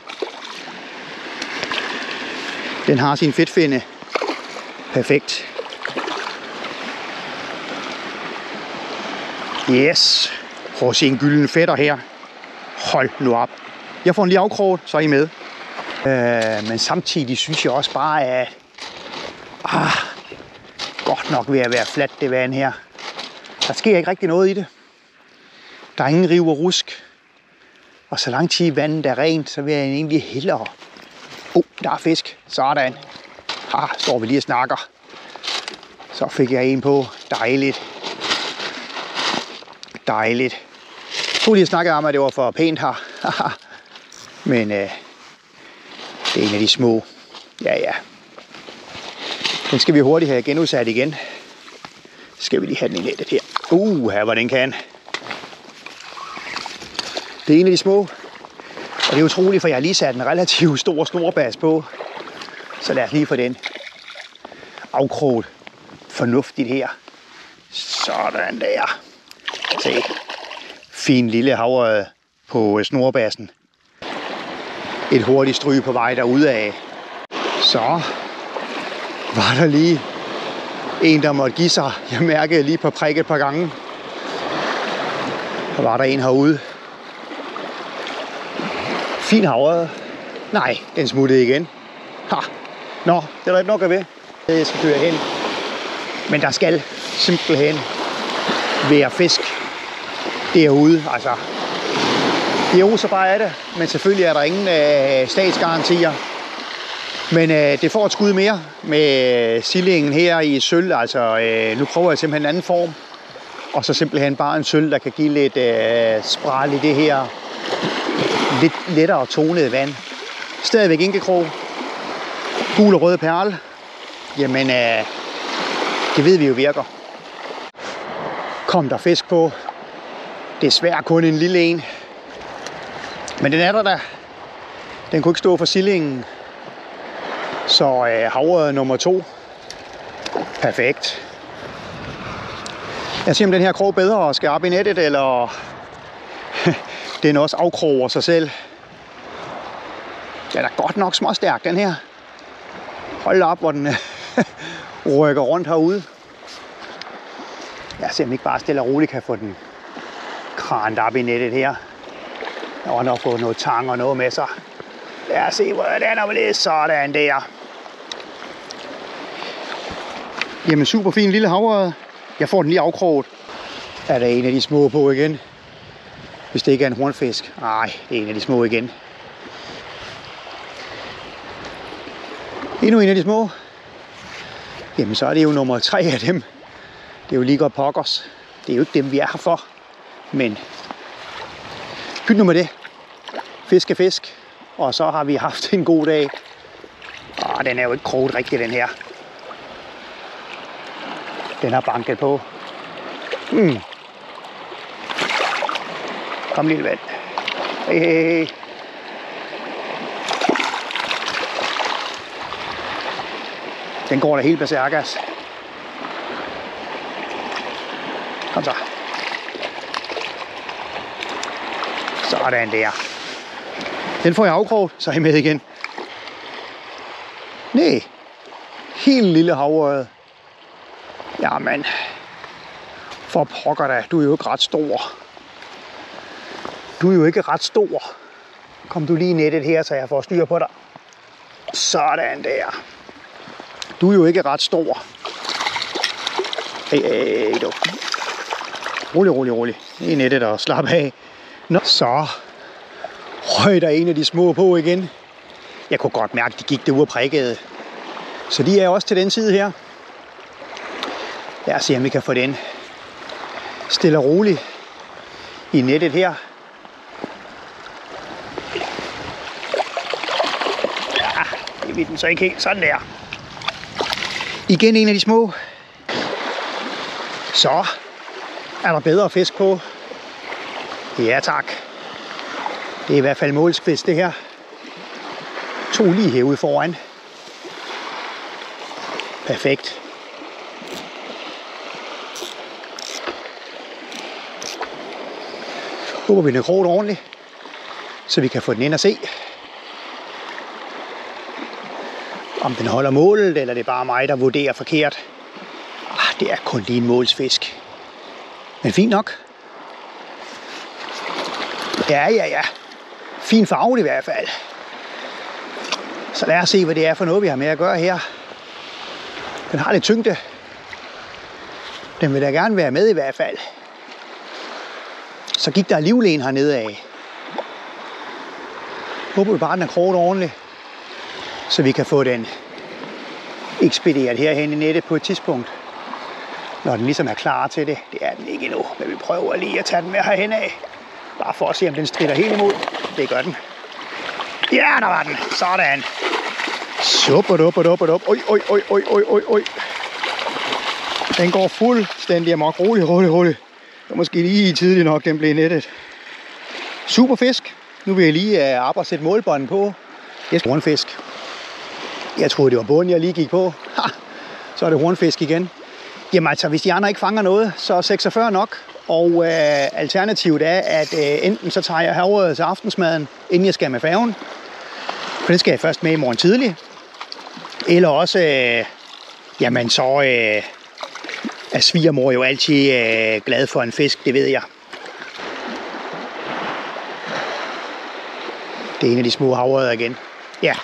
Den har sin fedtfinde. Perfekt. Yes. Prøv at se en gylden fætter her. Hold nu op. Jeg får en lige afkroget, så er I med. Men samtidig synes jeg også bare, at godt nok ved at være fladt det vand her. Der sker ikke rigtig noget i det. Der er ingen riv og rusk. Og så lang tid vandet er rent, så vil jeg egentlig hellere. Der er fisk. Sådan. Står vi lige og snakker. Så fik jeg en på. Dejligt. Dejligt. Jeg kunne lige snakke om, at det var for pænt her. Men det er en af de små. Ja. Den skal vi hurtigt have genudsat igen. Skal vi lige have den i nettet her. Her var den kan. Det er en af de små. Og det er utroligt, for jeg har lige sat en relativt stor snorbas på. Så lad os lige få den afkroget fornuftigt her. Sådan der. Se. Fin lille havre på snorbassen. Et hurtigt stryg på vej derudad. Så var der lige en, der måtte give sig. Jeg mærkede lige på prik et par gange. Der var der en herude. Fin havre. Nej, den smuttede igen. Nå, det er der ikke nok at ved. Jeg skal køre hen. Men der skal simpelthen være fisk derude. Altså, det er jo så bare af det. Men selvfølgelig er der ingen statsgarantier. Men det får et skud mere med sillingen her i sølv. Altså, nu prøver jeg simpelthen en anden form. Og så simpelthen bare en sølv, der kan give lidt spral i det her lidt lettere tonede vand. Stadigvæk inkekrog. Gul og rød perle. Jamen, det ved vi jo virker. Kom der fisk på. Desværre kun en lille en. Men den er der. Den kunne ikke stå for sillingen. Så havre nummer 2. Perfekt. Jeg ser om den her krog bedre og skal op i nettet, eller den også afkroger sig selv. Den er godt nok småstærk, den her. Hold op, hvor den rykker rundt herude. Jeg ser om ikke bare stille og roligt kan få den kranet op i nettet her. Jeg har nok fået noget tang og noget med sig. Lad os se, hvordan er det. Sådan der. Jamen super fin lille havre. Jeg får den lige afkroget. Er der en af de små på igen? Hvis det ikke er en hornfisk. Nej, det er en af de små igen. Endnu en af de små. Jamen så er det jo nummer 3 af dem. Det er jo lige godt pokkers. Det er jo ikke dem, vi er her for. Men pyt nu med det. Fisk er fisk. Og så har vi haft en god dag. Den er jo ikke kroget rigtig, den her. Den har banket på. Kom lille ven. Hey. Den går da helt berserkers. Kom så. Sådan der. Den får jeg afkroget, så er jeg med igen. Nej. Helt lille havørred. Jamen. For pokker da. Du er jo ikke ret stor. Du er jo ikke ret stor. Kom du lige i nettet her, så jeg får styr på dig. Sådan der. Du er jo ikke ret stor. Hey, du. Rolig. I nettet og slap af. Nå, så røg der en af de små på igen. Jeg kunne godt mærke, at de gik derude og prikkede. Så de er også til den side her. Lad os se, om vi kan få den stille og roligt i nettet her. Ja, det vil den så ikke helt. Sådan der. Igen en af de små. Så er der bedre fisk på. Ja tak. Det er i hvert fald målsfisk det her. 2 lige herude foran. Perfekt. Håber vi den er kroget ordentligt, så vi kan få den ind og se, om den holder målet, eller det er bare mig, der vurderer forkert. Det er kun lige en målsfisk. Men fint nok. Ja. Fin farve i hvert fald. Så lad os se, hvad det er for noget, vi har med at gøre her. Den har lidt tyngde. Den vil da gerne være med i hvert fald. Så gik der livlen hernede af. Håber vi bare, den er kroget ordentligt, så vi kan få den ekspederet herhen i nettet på et tidspunkt, når den ligesom er klar til det. Det er den ikke endnu, men vi prøver lige at tage den med herhen af. Bare for at se, om den stritter helt imod. Det gør den. Ja, der var den. Sådan. Suppedup. Oj. Den går fuldstændig amok. Rolig. Det var måske lige tidligt nok, den blev nettet. Super fisk. Nu vil jeg lige op og sætte målbånden på. Jeg skal hornfisk. Jeg troede, det var bunden, jeg lige gik på. Så er det hornfisk igen. Jamen altså, hvis de andre ikke fanger noget, så er 46 nok. Og alternativet er, at enten så tager jeg havregrød til aftensmaden, inden jeg skal med færgen. For den skal jeg først med i morgen tidlig. Eller også, jamen så er svigermor jo altid glad for en fisk, det ved jeg. Det er en af de små havregrøder igen. Ja.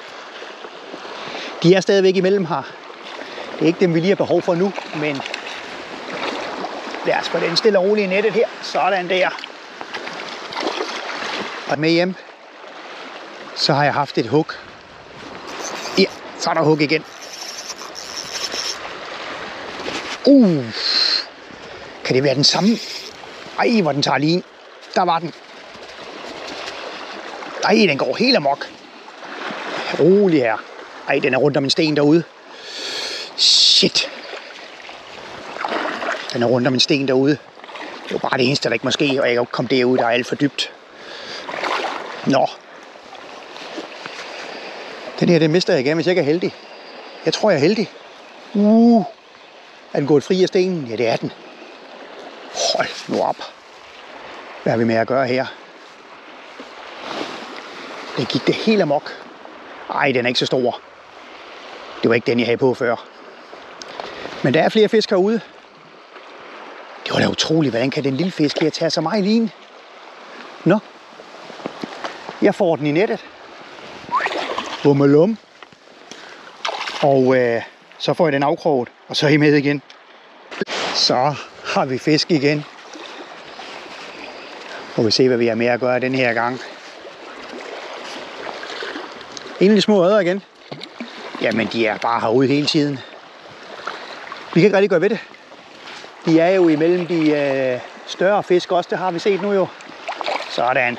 De er stadigvæk imellem her. Det er ikke dem, vi lige har behov for nu, men lad os få den stille og roligt i nettet her. Sådan der. Og med hjem, så har jeg haft et hug. Ja, så er der hug igen. Kan det være den samme? Ej, hvor den tager lige en. Der var den. Ej, den går helt amok. Rolig her. Ej, den er rundt om en sten derude. Shit. Den er rundt om en sten derude. Det var bare det eneste, der ikke må ske, og jeg kan ikke komme derud, der er alt for dybt. Nå. Den her, den mister jeg igen, hvis jeg ikke er heldig. Jeg tror, jeg er heldig. Er den gået fri af stenen? Ja, det er den. Hold nu op. Hvad har vi med at gøre her? Den gik det helt amok. Ej, den er ikke så stor. Det var ikke den, jeg havde på før. Men der er flere fisk herude. Det var da utroligt, hvordan kan den lille fisk her tage så meget ligne? Nå. Jeg får den i nettet. Bummelum. Og så får jeg den afkroget, og så er I med igen. Så har vi fisk igen. Må vi se, hvad vi har med at gøre den her gang. En af de små øder igen. Jamen, de er bare herude hele tiden. Vi kan ikke rigtig gøre ved det. De er jo imellem de større fisk også, det har vi set nu jo. Sådan.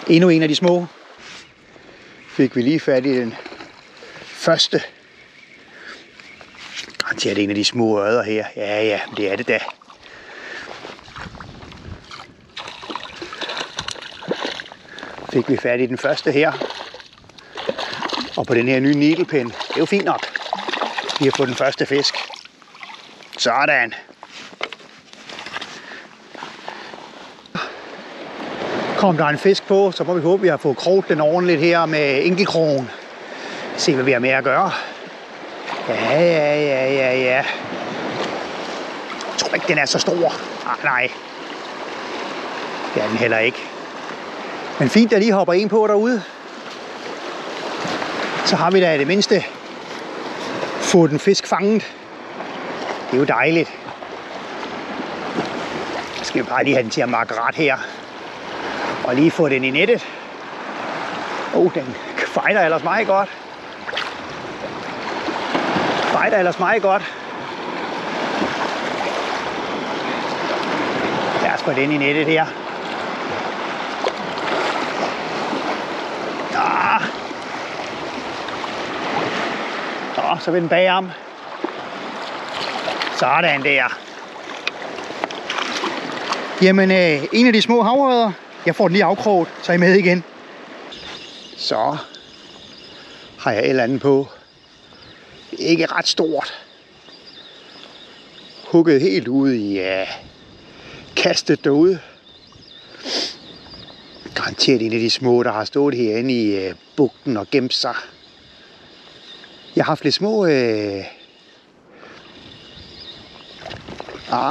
Endnu en af de små. Fik vi lige fat i den første. Det er en af de små øder her. Ja, det er det da. Fik vi fat i den første her. Og på den her nye needlepen. Det er jo fint nok. Vi har fået den første fisk. Sådan. Kom der en fisk på, så må vi håbe, vi har fået kroget den ordentligt her med enkeltkrogen. Se, hvad vi har med at gøre. Ja. Jeg tror ikke, den er så stor. Nej. Det er den heller ikke. Men fint, der lige hopper en på derude. Så har vi da i det mindste fået den fisk fanget. Det er jo dejligt. Så skal vi bare lige have den til at markere ret her. Og lige få den i nettet. Den fejler ellers meget godt. Lad os få den i nettet her. så ved den bagarm. Sådan der. Jamen, en af de små havørreder. Jeg får den lige afkroget, så er I med igen. Så har jeg et eller andet på. Ikke ret stort. Hugget helt ud i kastet derude. Garanteret en af de små, der har stået herinde i bugten og gemt sig. Jeg har haft lidt små...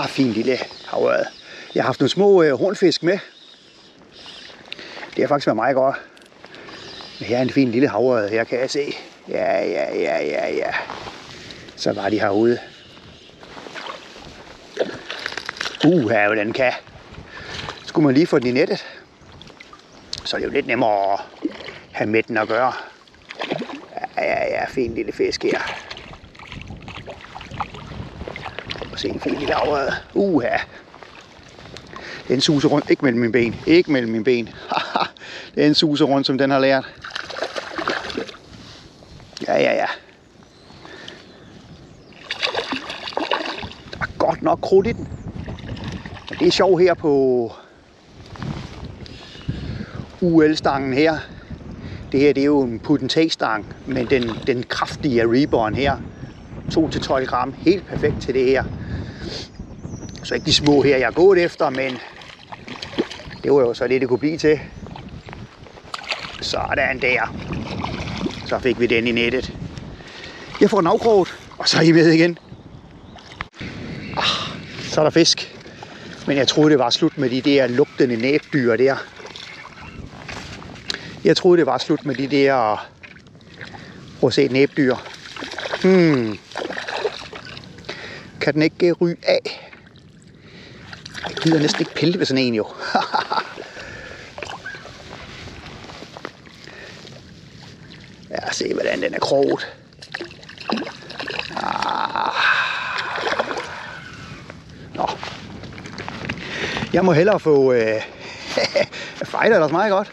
fin lille havørred. Jeg har haft nogle små hornfisk med. Det har faktisk været meget godt. Her er en fin lille havørred, her kan jeg se. Ja. Så var de herude. Her den kan. Skulle man lige få den i nettet, så er det jo lidt nemmere at have med den at gøre. Ja, fin lille fisk her. Og se en fin lille havørred. Den suser rundt, ikke mellem mine ben. Den suser rundt, som den har lært. Ja. Der er godt nok krudt i den. Men det er sjovt her på UL-stangen her. Det her, det er jo en put-and-take-stang, men den kraftige Reborn her. 2-12 gram, helt perfekt til det her. Så ikke de små her, jeg er gået efter, men det var jo så det kunne blive til. Sådan der. Så fik vi den i nettet. Jeg får den afkroget, og så er I med igen. Så er der fisk. Men jeg troede, det var slut med de der lugtende næbdyr der. Jeg troede, det var slut med de der roset næbdyr. Kan den ikke ryge af? Jeg gider næsten ikke pille ved sådan en jo. Ja, se hvordan den er kroget. Nå. Jeg må hellere få... Fejler ellers meget godt.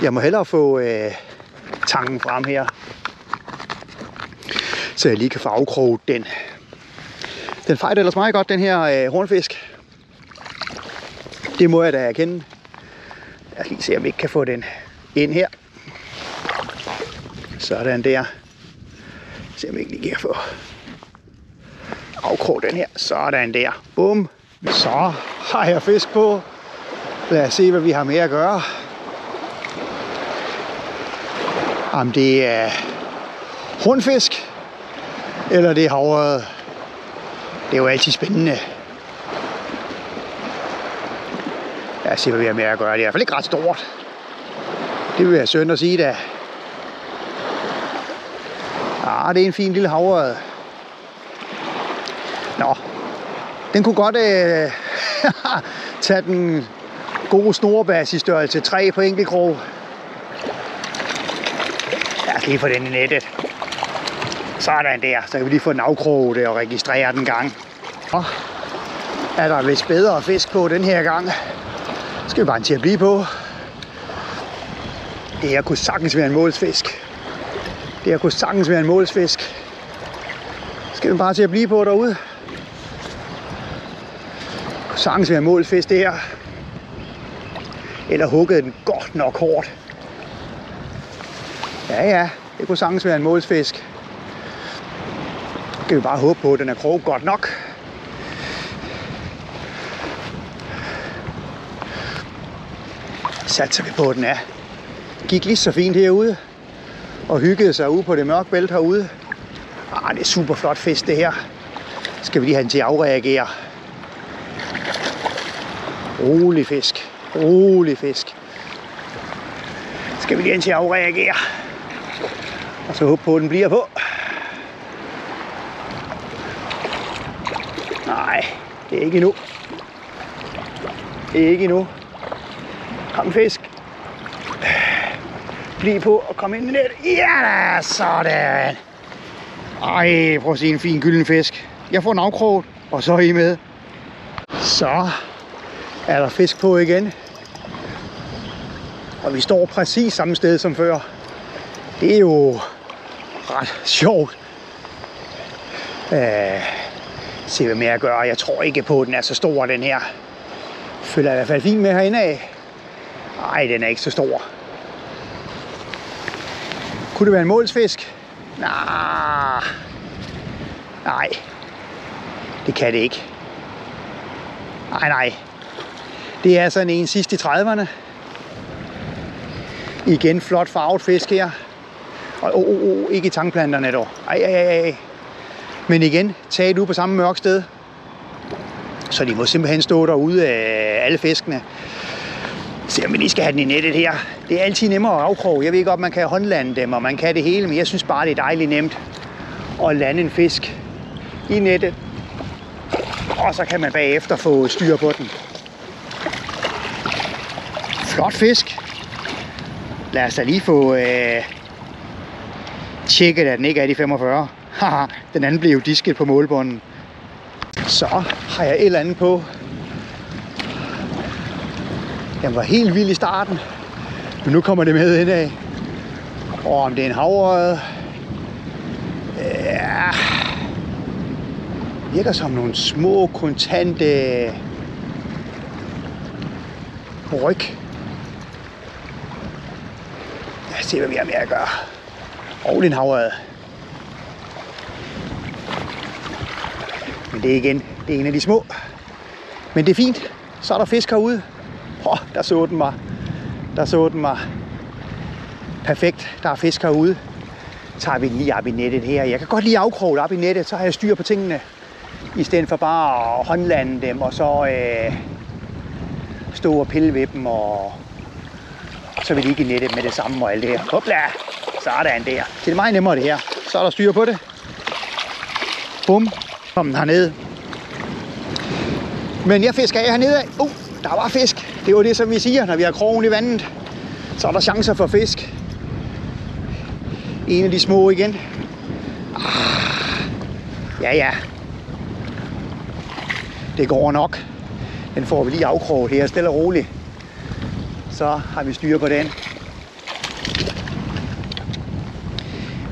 Jeg må hellere få tangen frem her. Så jeg lige kan få afkroget den. Den fejler ellers meget godt, den her hornfisk. Det må jeg da erkende. Jeg skal lige se, om vi ikke kan få den ind her. Sådan der. Se, om vi ikke lige kan få afkroget den her. Sådan der. Bum. Så har jeg fisk på. Lad os se, hvad vi har med at gøre. Om det er hornfisk, eller det er havørred. Det er jo altid spændende. Lad os se, hvad vi har med at gøre. Det er i hvert fald ikke ret stort. Det vil være synd at sige da. Det er en fin lille havørred. Nå, den kunne godt tage den gode snorbas i størrelse 3 på enkelt krog. Lad os lige få den i nettet. Sådan der, så kan vi lige få den afkroget og registrere den gang. Og er der vist bedre fisk på den her gang. Skal vi bare til at blive på. Det her kunne sagtens være en målsfisk. Skal vi bare til at blive på derude. Det kunne sagtens være en målsfisk det her. Eller huggede den godt nok hårdt. Ja, det kunne sagtens være en målsfisk. Skal vi bare håbe på, at den er krog godt nok. Satser vi på, at den er. Gik lige så fint herude. Og hyggede sig ude på det mørke bælte herude. Det er super flot fisk det her. Skal vi lige have den til at afreagere. Rolig fisk. Skal vi lige have den til at afreagere. Og så håbe på, at den bliver på. Nej, det er ikke endnu. Kom fisk. Bliv på og kom ind i net. Ja, sådan. Ej, prøv at se en fin gylden fisk. Jeg får en afkroget, og så er I med. Så er der fisk på igen. Og vi står præcis samme sted som før. Det er jo ret sjovt. Se hvad mere jeg gør. Jeg tror ikke på, at den er så stor, den her. Følger i hvert fald fint med herinde af. Nej, den er ikke så stor. Kunne det være en målsfisk? Nej. Det kan det ikke. Nej. Det er sådan en sidst i 30'erne. Igen flot farvet fisk her. Og ikke i tangplanterne dog. Ej. Men igen, taget ud på samme mørke sted. Så de må simpelthen stå derude af alle fiskene. Se om vi lige skal have den i nettet her. Det er altid nemmere at afkroge. Jeg ved godt, man kan håndlande dem, og man kan det hele, men jeg synes bare, det er dejligt nemt at lande en fisk i nettet. Og så kan man bagefter få styr på den. Flot fisk. Lad os da lige få tjekket, at den ikke er de 45. Haha, den anden blev jo disket på målbånden. Så har jeg et eller andet på. Den var helt vild i starten, men nu kommer det med indad. Og om det er en havørred. Ja, virker som nogle små, kontante ryg. Lad os se, hvad vi har med at gøre. Og det er en havørred. Men det er igen, det er en af de små. Men det er fint. Så er der fisk herude. Der så den mig. Perfekt, der er fisk herude. Tager vi den lige op i nettet her. Jeg kan godt lige afkroge op i nettet, så har jeg styr på tingene. I stedet for bare at håndlande dem, og så stå og pille ved dem, og så vil de ikke i nettet med det samme og alt det her. Hopla! Sådan der. Det er meget nemmere det her. Så er der styr på det. Bum. Kom den hernede. Men jeg fisker af hernede af. Der var fisk. Det er jo det, som vi siger, når vi har krogen i vandet. Så er der chancer for fisk. En af de små igen. Ja. Det går nok. Den får vi lige afkroget her, stille og roligt. Så har vi styr på den.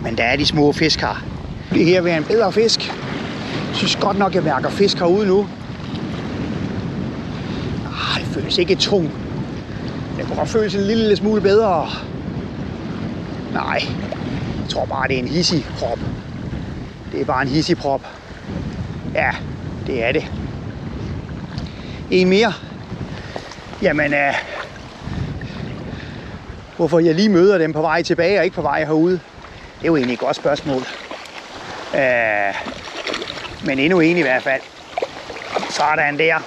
Men der er de små fisk her. Det her vil være en bedre fisk. Jeg synes godt nok, jeg mærker fisk herude nu. Det føles ikke tung. Det kunne godt føles en lille smule bedre. Nej, jeg tror bare, det er en hissig-prop. Det er bare en hissig-prop. Ja, det er det. En mere. Jamen, hvorfor jeg lige møder dem på vej tilbage og ikke på vej herude, det er jo egentlig et godt spørgsmål. Men endnu en i hvert fald. Sådan der.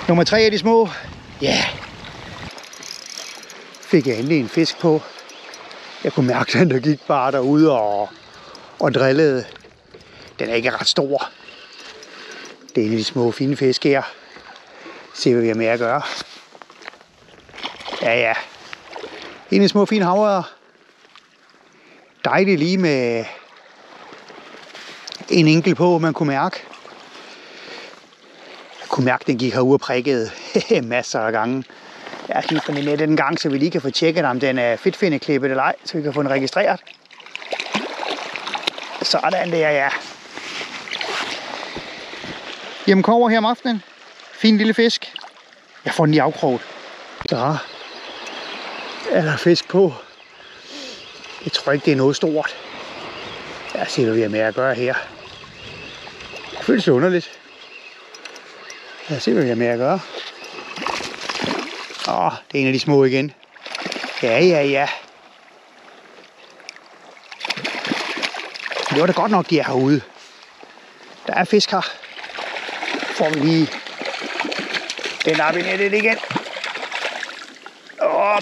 Nummer 3 af de små. Ja. Fik jeg endelig en fisk på. Jeg kunne mærke den, der gik bare derude og drillede. Den er ikke ret stor. Det er en af de små fine fisk her. Se hvad vi har med at gøre. Ja. En af de små fine havørreder. Dejligt lige med en enkelt på, man kunne mærke. Jeg kunne mærke, at den gik herude og prikkede masser af gange. Jeg har lige fundet nettet en gang, så vi lige kan få tjekket, om den er fedtfindeklippet eller ej, så vi kan få den registreret. Sådan der, ja. Jamen, kom over her om aftenen. Fin lille fisk. Jeg får den lige afkroget. Så er der fisk på. Jeg tror ikke, det er noget stort. Lad os se, hvad vi har med at gøre her. Det føles så underligt. Lad os se, hvad vi har med at gøre. Det er en af de små igen. Ja. Det var da godt nok, de er herude. Der er fisk her. Får vi lige den op i nettet igen.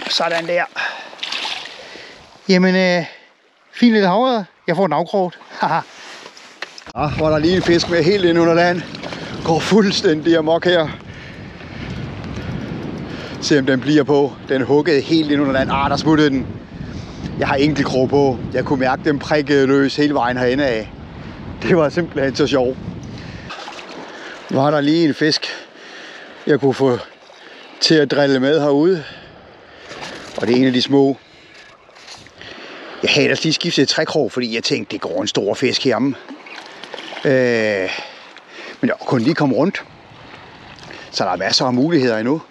Sådan der. Jamen, fin lille havørred. Jeg får den afkroget. Hvor der lige en fisk med helt ind under land. Går fuldstændig amok her. Se om den bliver på. Den huggede helt ind under land. Der smuttede den. Jeg har enkelt krog på. Jeg kunne mærke, den prikkede løs hele vejen herinde af. Det var simpelthen så sjovt. Var der lige en fisk, jeg kunne få til at drille med herude. Og det er en af de små. Jeg havde ellers lige skiftet trækrog, fordi jeg tænkte, det går en stor fisk heromme. Men jeg kunne lige komme rundt. Så der er masser af muligheder endnu.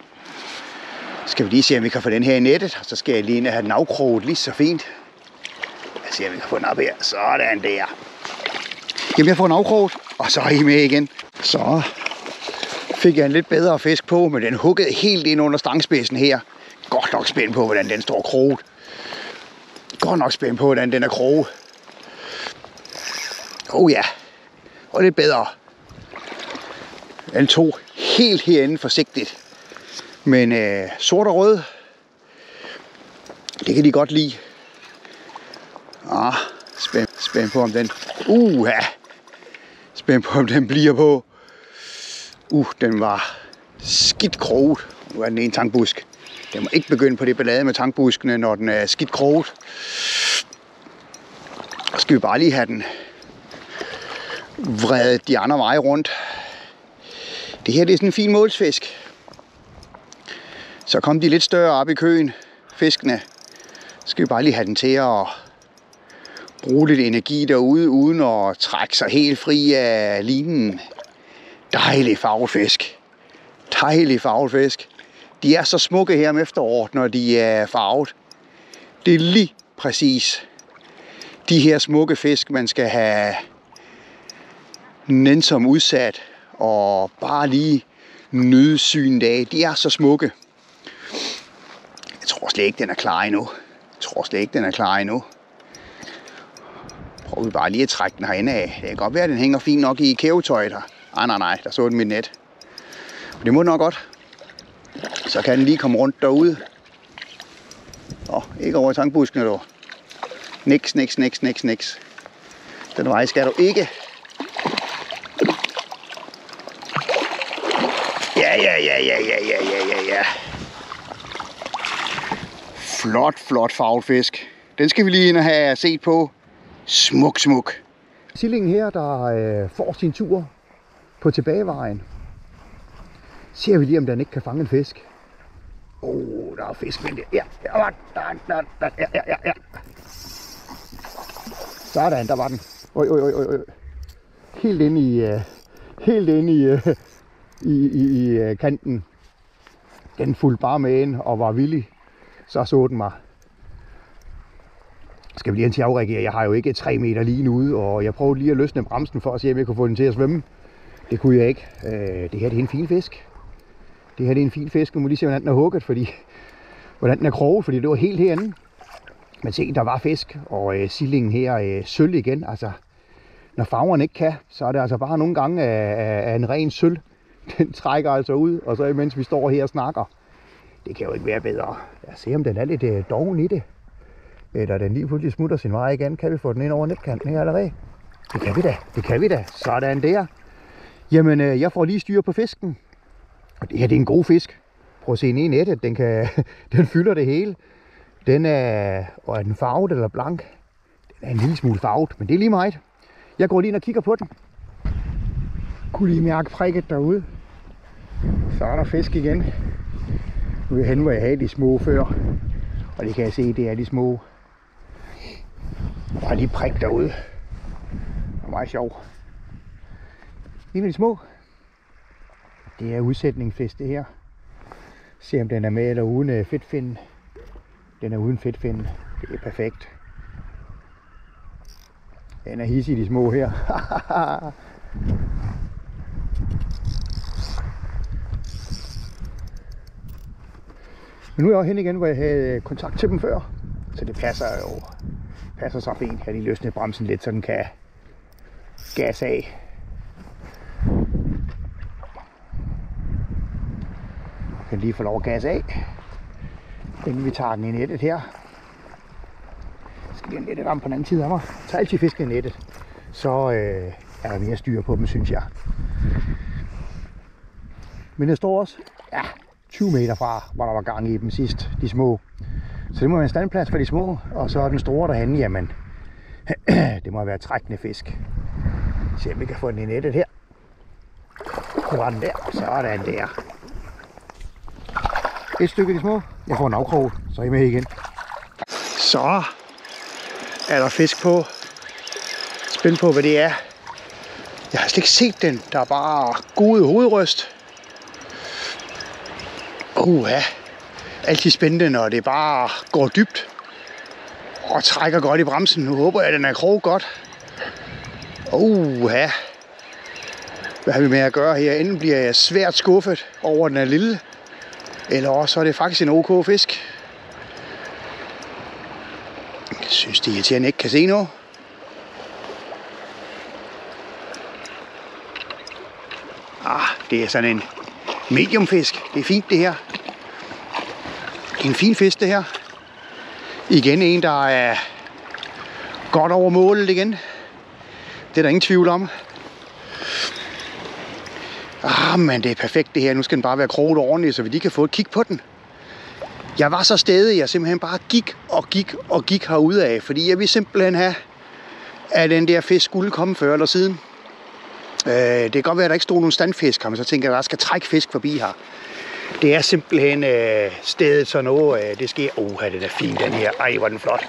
Skal vi lige se, om vi kan få den her i nettet. Så skal jeg lige ind og have den afkroget lige så fint. Jeg ser, om vi kan få den op her. Sådan der. Jamen, jeg får den afkroget, og så er I med igen. Så fik jeg en lidt bedre fisk på, men den huggede helt ind under stangspidsen her. Godt nok spændt på, hvordan den står kroget. Godt nok spændt på, hvordan den er kroget. Ja, og lidt bedre. Den tog helt herinde forsigtigt. Men sort og rød, det kan de godt lide. Spændt på, om den... Spændt på, om den bliver på. Den var skidt kroget. Nu er den en tankbusk. Den må ikke begynde på det ballade med tankbuskene, når den er skidt kroget. Så skal vi bare lige have den vredet de andre veje rundt. Det her det er sådan en fin målsfisk. Så kom de lidt større op i køen, fiskene. Så skal vi bare lige have den til at bruge lidt energi derude, uden at trække sig helt fri af linen. Dejlig farvefisk. Dejlig farvefisk. De er så smukke her om efteråret, når de er farvet. Det er lige præcis de her smukke fisk, man skal have nænsom udsat og bare lige nyde synet af. De er så smukke. Jeg tror slet ikke, den er klar endnu. Prøver vi bare lige at trække den herinde af. Det kan godt være, at den hænger fint nok i kævetøjet her. Nej, der så den mit net. Det må nok godt. Så kan den lige komme rundt derude. Ikke over i tankbusken dog. Niks. Den vej skal du ikke. Ja. Flot farvet fisk. Den skal vi lige ind og have set på. Smuk. Sillingen her, der får sin tur på tilbagevejen. Ser vi lige, om den ikke kan fange en fisk. Der er fisk med der. Ja. Sådan, der var den. Oj. Helt inde i kanten. Den fulgte bare med ind og var villig. Så den mig. Skal vi lige hen til at afreagere? Jeg har jo ikke 3 meter lige ude, og jeg prøvede lige at løsne bremsen for at se, om jeg kunne få den til at svømme. Det kunne jeg ikke. Det her det er en fin fisk. Nu må lige se, hvordan den er hugget, hvordan den er kroget, fordi det var helt herinde. Men se, der var fisk, og sillingen her sølv igen. Altså, når farverne ikke kan, så er det altså bare nogle gange af en ren sølv. Den trækker altså ud, og så imens vi står her og snakker. Det kan jo ikke være bedre. Lad os se, om den er lidt doven i det. Eller den lige pludselig smutter sin vej igen. Kan vi få den ind over netkanten her allerede? Det kan vi da. Sådan der. Jamen, jeg får lige styr på fisken. Og det her, det er en god fisk. Prøv at se ind i nettet. Den fylder det hele. Og er den farvet eller blank? Den er en lille smule farvet, men det er lige meget. Jeg går lige ind og kigger på den. Kunne lige mærke prikket derude. Så er der fisk igen. Nu er jeg henne, hvor jeg havde de små før. Og det kan jeg se, det er de små. Der er lige prik derude. Det er meget sjovt. En af de små. Det er udsætningsfisk, det her. Se om den er med eller uden fedtfinde. Den er uden fedtfinde. Det er perfekt. Den er hissig, de små her. Men nu er jeg også hen igen, hvor jeg havde kontakt til dem før. Så det passer så fint. Jeg har lige løsnet bremsen lidt, så den kan gasse af. Jeg kan lige få lov at gasse af, inden vi tager den i nettet her. Jeg skal lige have nettet ramme på den anden side af mig. Jeg tager altid fisken i nettet, så er der mere styr på dem, synes jeg. Men jeg står også 20 meter fra, hvor der var gang i dem sidst, de små. Så det må være en standplads for de små, og så er den store derhenne, jamen, det må være trækkende fisk. Se om vi kan få den i nettet her. Så var den der, så er den der. Et stykke af de små. Jeg får en afkrog, så er I med igen. Så er der fisk på. Spændt på, hvad det er. Jeg har slet ikke set den. Der er bare god hovedryst. Ja. Altid spændende, når det bare går dybt. Og trækker godt i bremsen. Nu håber jeg, at den er krog godt. Ja. Hvad har vi med at gøre her? Enten bliver jeg svært skuffet over, at den er lille. Eller også er det faktisk en OK fisk. Jeg synes, det er irriterende, at jeg ikke kan se noget. Det er sådan en mediumfisk. Det er fint, det her. Det er en fin fisk, det her. Igen en, der er godt over målet igen. Det er der ingen tvivl om. Men det er perfekt det her. Nu skal den bare være kroget ordentligt, så vi lige kan få et kig på den. Jeg var så stædig, jeg simpelthen bare gik herude af, fordi jeg ville simpelthen have, at den der fisk skulle komme før eller siden. Det kan godt være, at der ikke stod nogen standfisk her, men så tænker jeg, at der skal trække fisk forbi her. Det er simpelthen stedet så noget, det sker. Det er fint, den her. Ej, hvor er den flot.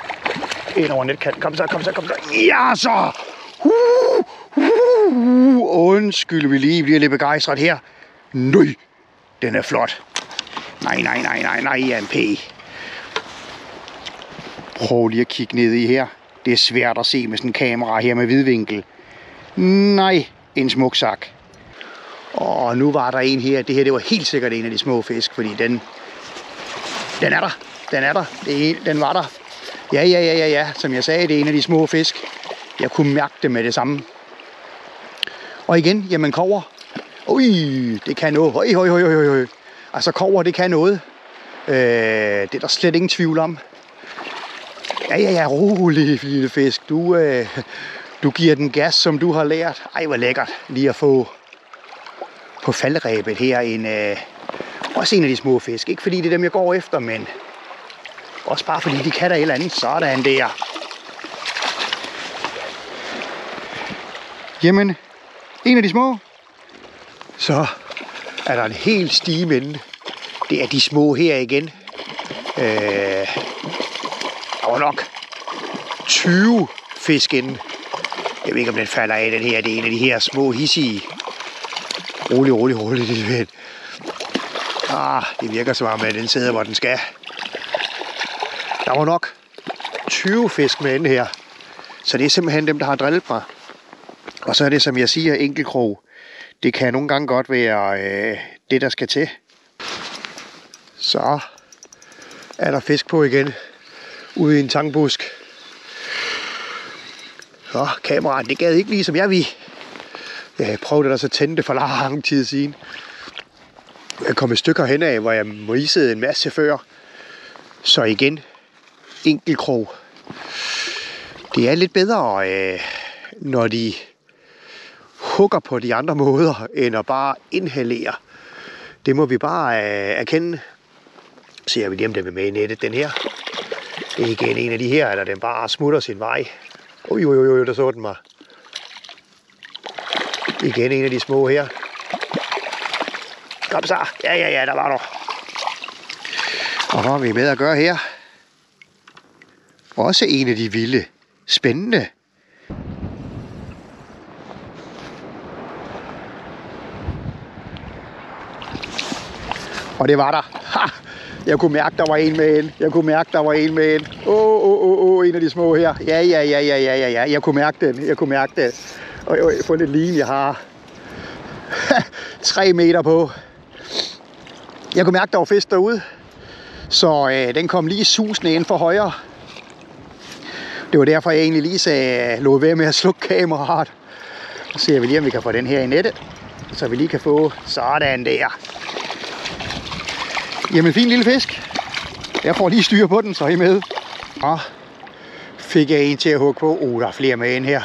Ind over netkanten. Kom så. Ja, så! Undskyld, vi lige bliver lidt begejstret her. Nøj, den er flot. Nej, MP. Prøv lige at kigge ned i her. Det er svært at se med sådan en kamera her med vidvinkel. Nej, en smuk sak. Og nu var der en her. Det her, det var helt sikkert en af de små fisk, fordi den er der. Den var der. Ja. Som jeg sagde, det er en af de små fisk. Jeg kunne mærke det med det samme. Og igen, jamen kover. Det kan noget. Altså kover, det kan noget. Det er der slet ingen tvivl om. Ja, rolig, fine fisk. Du giver den gas, som du har lært. Ej, hvor lækkert lige at få på faldrebet her også en af de små fisk. Ikke fordi det er dem, jeg går efter, men også bare fordi de kan der et eller andet. Sådan der. Jamen, en af de små. Så er der en helt stime inde. Det er de små her igen. Der var nok 20 fisk inde. Jeg ved ikke, om den falder af, den her. Det er en af de her små hissige. Rolig, lille ven. Det virker som om, at den sidder, hvor den skal. Der var nok 20 fisk med inde her. Så det er simpelthen dem, der har drillet mig. Og så er det, som jeg siger, enkeltkrog. Det kan nogle gange godt være det, der skal til. Så er der fisk på igen. Ude i en tangbusk. Så kameraet, det gad ikke lige, som jeg vil. Jeg prøvede ellers at tænde det for lang tid siden. Jeg kom et stykke henad, hvor jeg missede en masse før. Så igen, enkeltkrog. Det er lidt bedre, når de hugger på de andre måder, end at bare inhalere. Det må vi bare erkende. Ser vi lige, om den er med i nettet, den her. Det er igen en af de her, eller den bare smutter sin vej. Der så den mig. Igen en af de små her. Kom så. Ja, der var du. Og hvad har vi med at gøre her? Også en af de vilde. Spændende. Og det var der. Jeg kunne mærke, der var en med ind. En af de små her. Ja. Jeg kunne mærke den. Få lidt lin, jeg har 3 meter på. Jeg kunne mærke, der var fisk derude. Så den kom lige susende ind for højre. Det var derfor, jeg egentlig lige sagde, lå ved med at slukke kameraet. Så ser vi lige, om vi kan få den her i nettet. Så vi lige kan få sådan der. Jamen, fin lille fisk. Jeg får lige styr på den, så er I med. Og fik jeg en til at hugge på. Der er flere med ind her.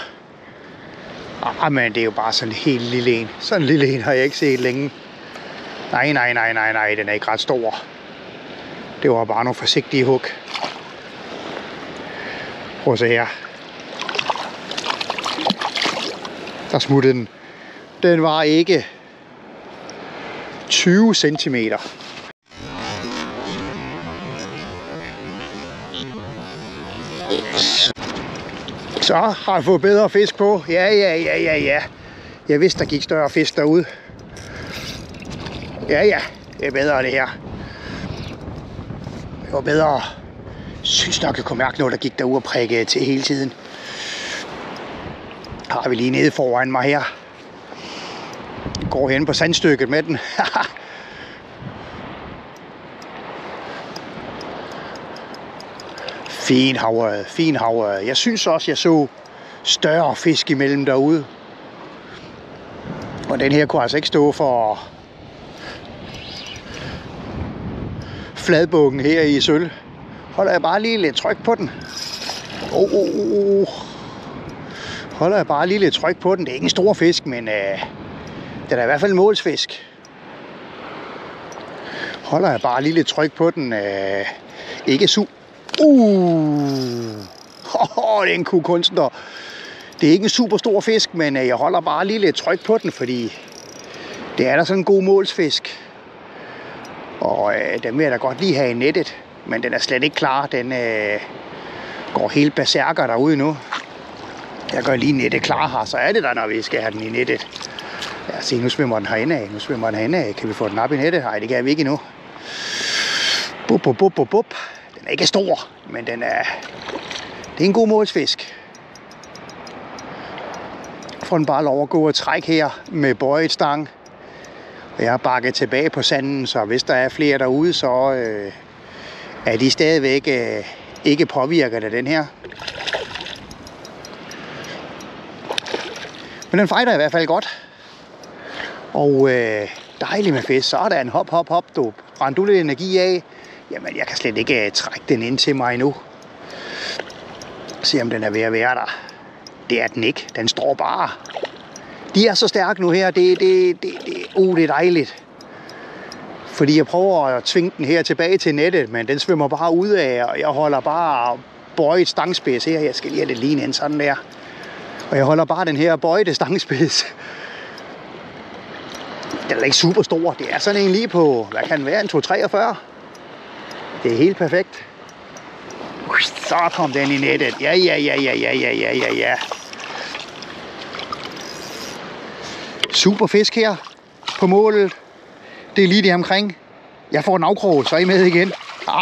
Men det er jo bare sådan en helt lille en. Sådan en lille en har jeg ikke set længe. Nej, den er ikke ret stor. Det var bare nogle forsigtige hug. Prøv at se her. Der smuttede den. Den var ikke 20 centimeter. Så har jeg fået bedre fisk på. Ja. Jeg vidste, der gik større fisk derude. Ja, det er bedre det her. Det var bedre. Jeg synes nok, jeg kunne mærke noget, der gik derude og prikkede til hele tiden. Har vi lige nede foran mig her. Går hen på sandstykket med den. Fin havørred. Jeg synes også, jeg så større fisk imellem derude. Og den her kunne altså ikke stå for fladbukken her i sølv. Holder jeg bare lige lidt tryk på den. Holder jeg bare lige lidt tryk på den. Det er ikke en stor fisk, men den er i hvert fald en målsfisk. Holder jeg bare lige lidt tryk på den. Ikke det er en kukunstner. Det er ikke en super stor fisk, men jeg holder bare lige lidt tryk på den, fordi det er da sådan en god målsfisk. Og den vil jeg da godt lige have i nettet, men den er slet ikke klar. Den går helt berserker derude nu. Jeg gør lige nettet klar her, så er det der, når vi skal have den i nettet. Ja, se, nu svømmer den herinde af. Kan vi få den op i nettet? Nej, det kan vi ikke endnu. Bup. Den er ikke stor, men det er en god målsfisk. Får den bare lov at gå og trække her med bøjet stang. Og jeg har bakket tilbage på sanden, så hvis der er flere derude, så er de stadigvæk ikke påvirket af den her. Men den fighter i hvert fald godt. Og dejligt med fisk. Så er der en hop. Du brænder du lidt energi af. Jamen, jeg kan slet ikke trække den ind til mig nu. Se om den er ved at være der. Det er den ikke. Den står bare. De er så stærke nu her. Det er dejligt. Fordi jeg prøver at tvinge den her tilbage til nettet, men den svømmer bare ud af, og jeg holder bare bøjet stangspids her. Jeg skal lige have det lige ind sådan der. Og jeg holder bare den her bøjede stangspids. Den er ikke super stor. Det er sådan en lige på, hvad kan den være, en 2,43. Det er helt perfekt. Så kom den i nettet. Ja. Super fisk her på målet. Det er lige det omkring. Jeg får en afkrog, så er I med igen.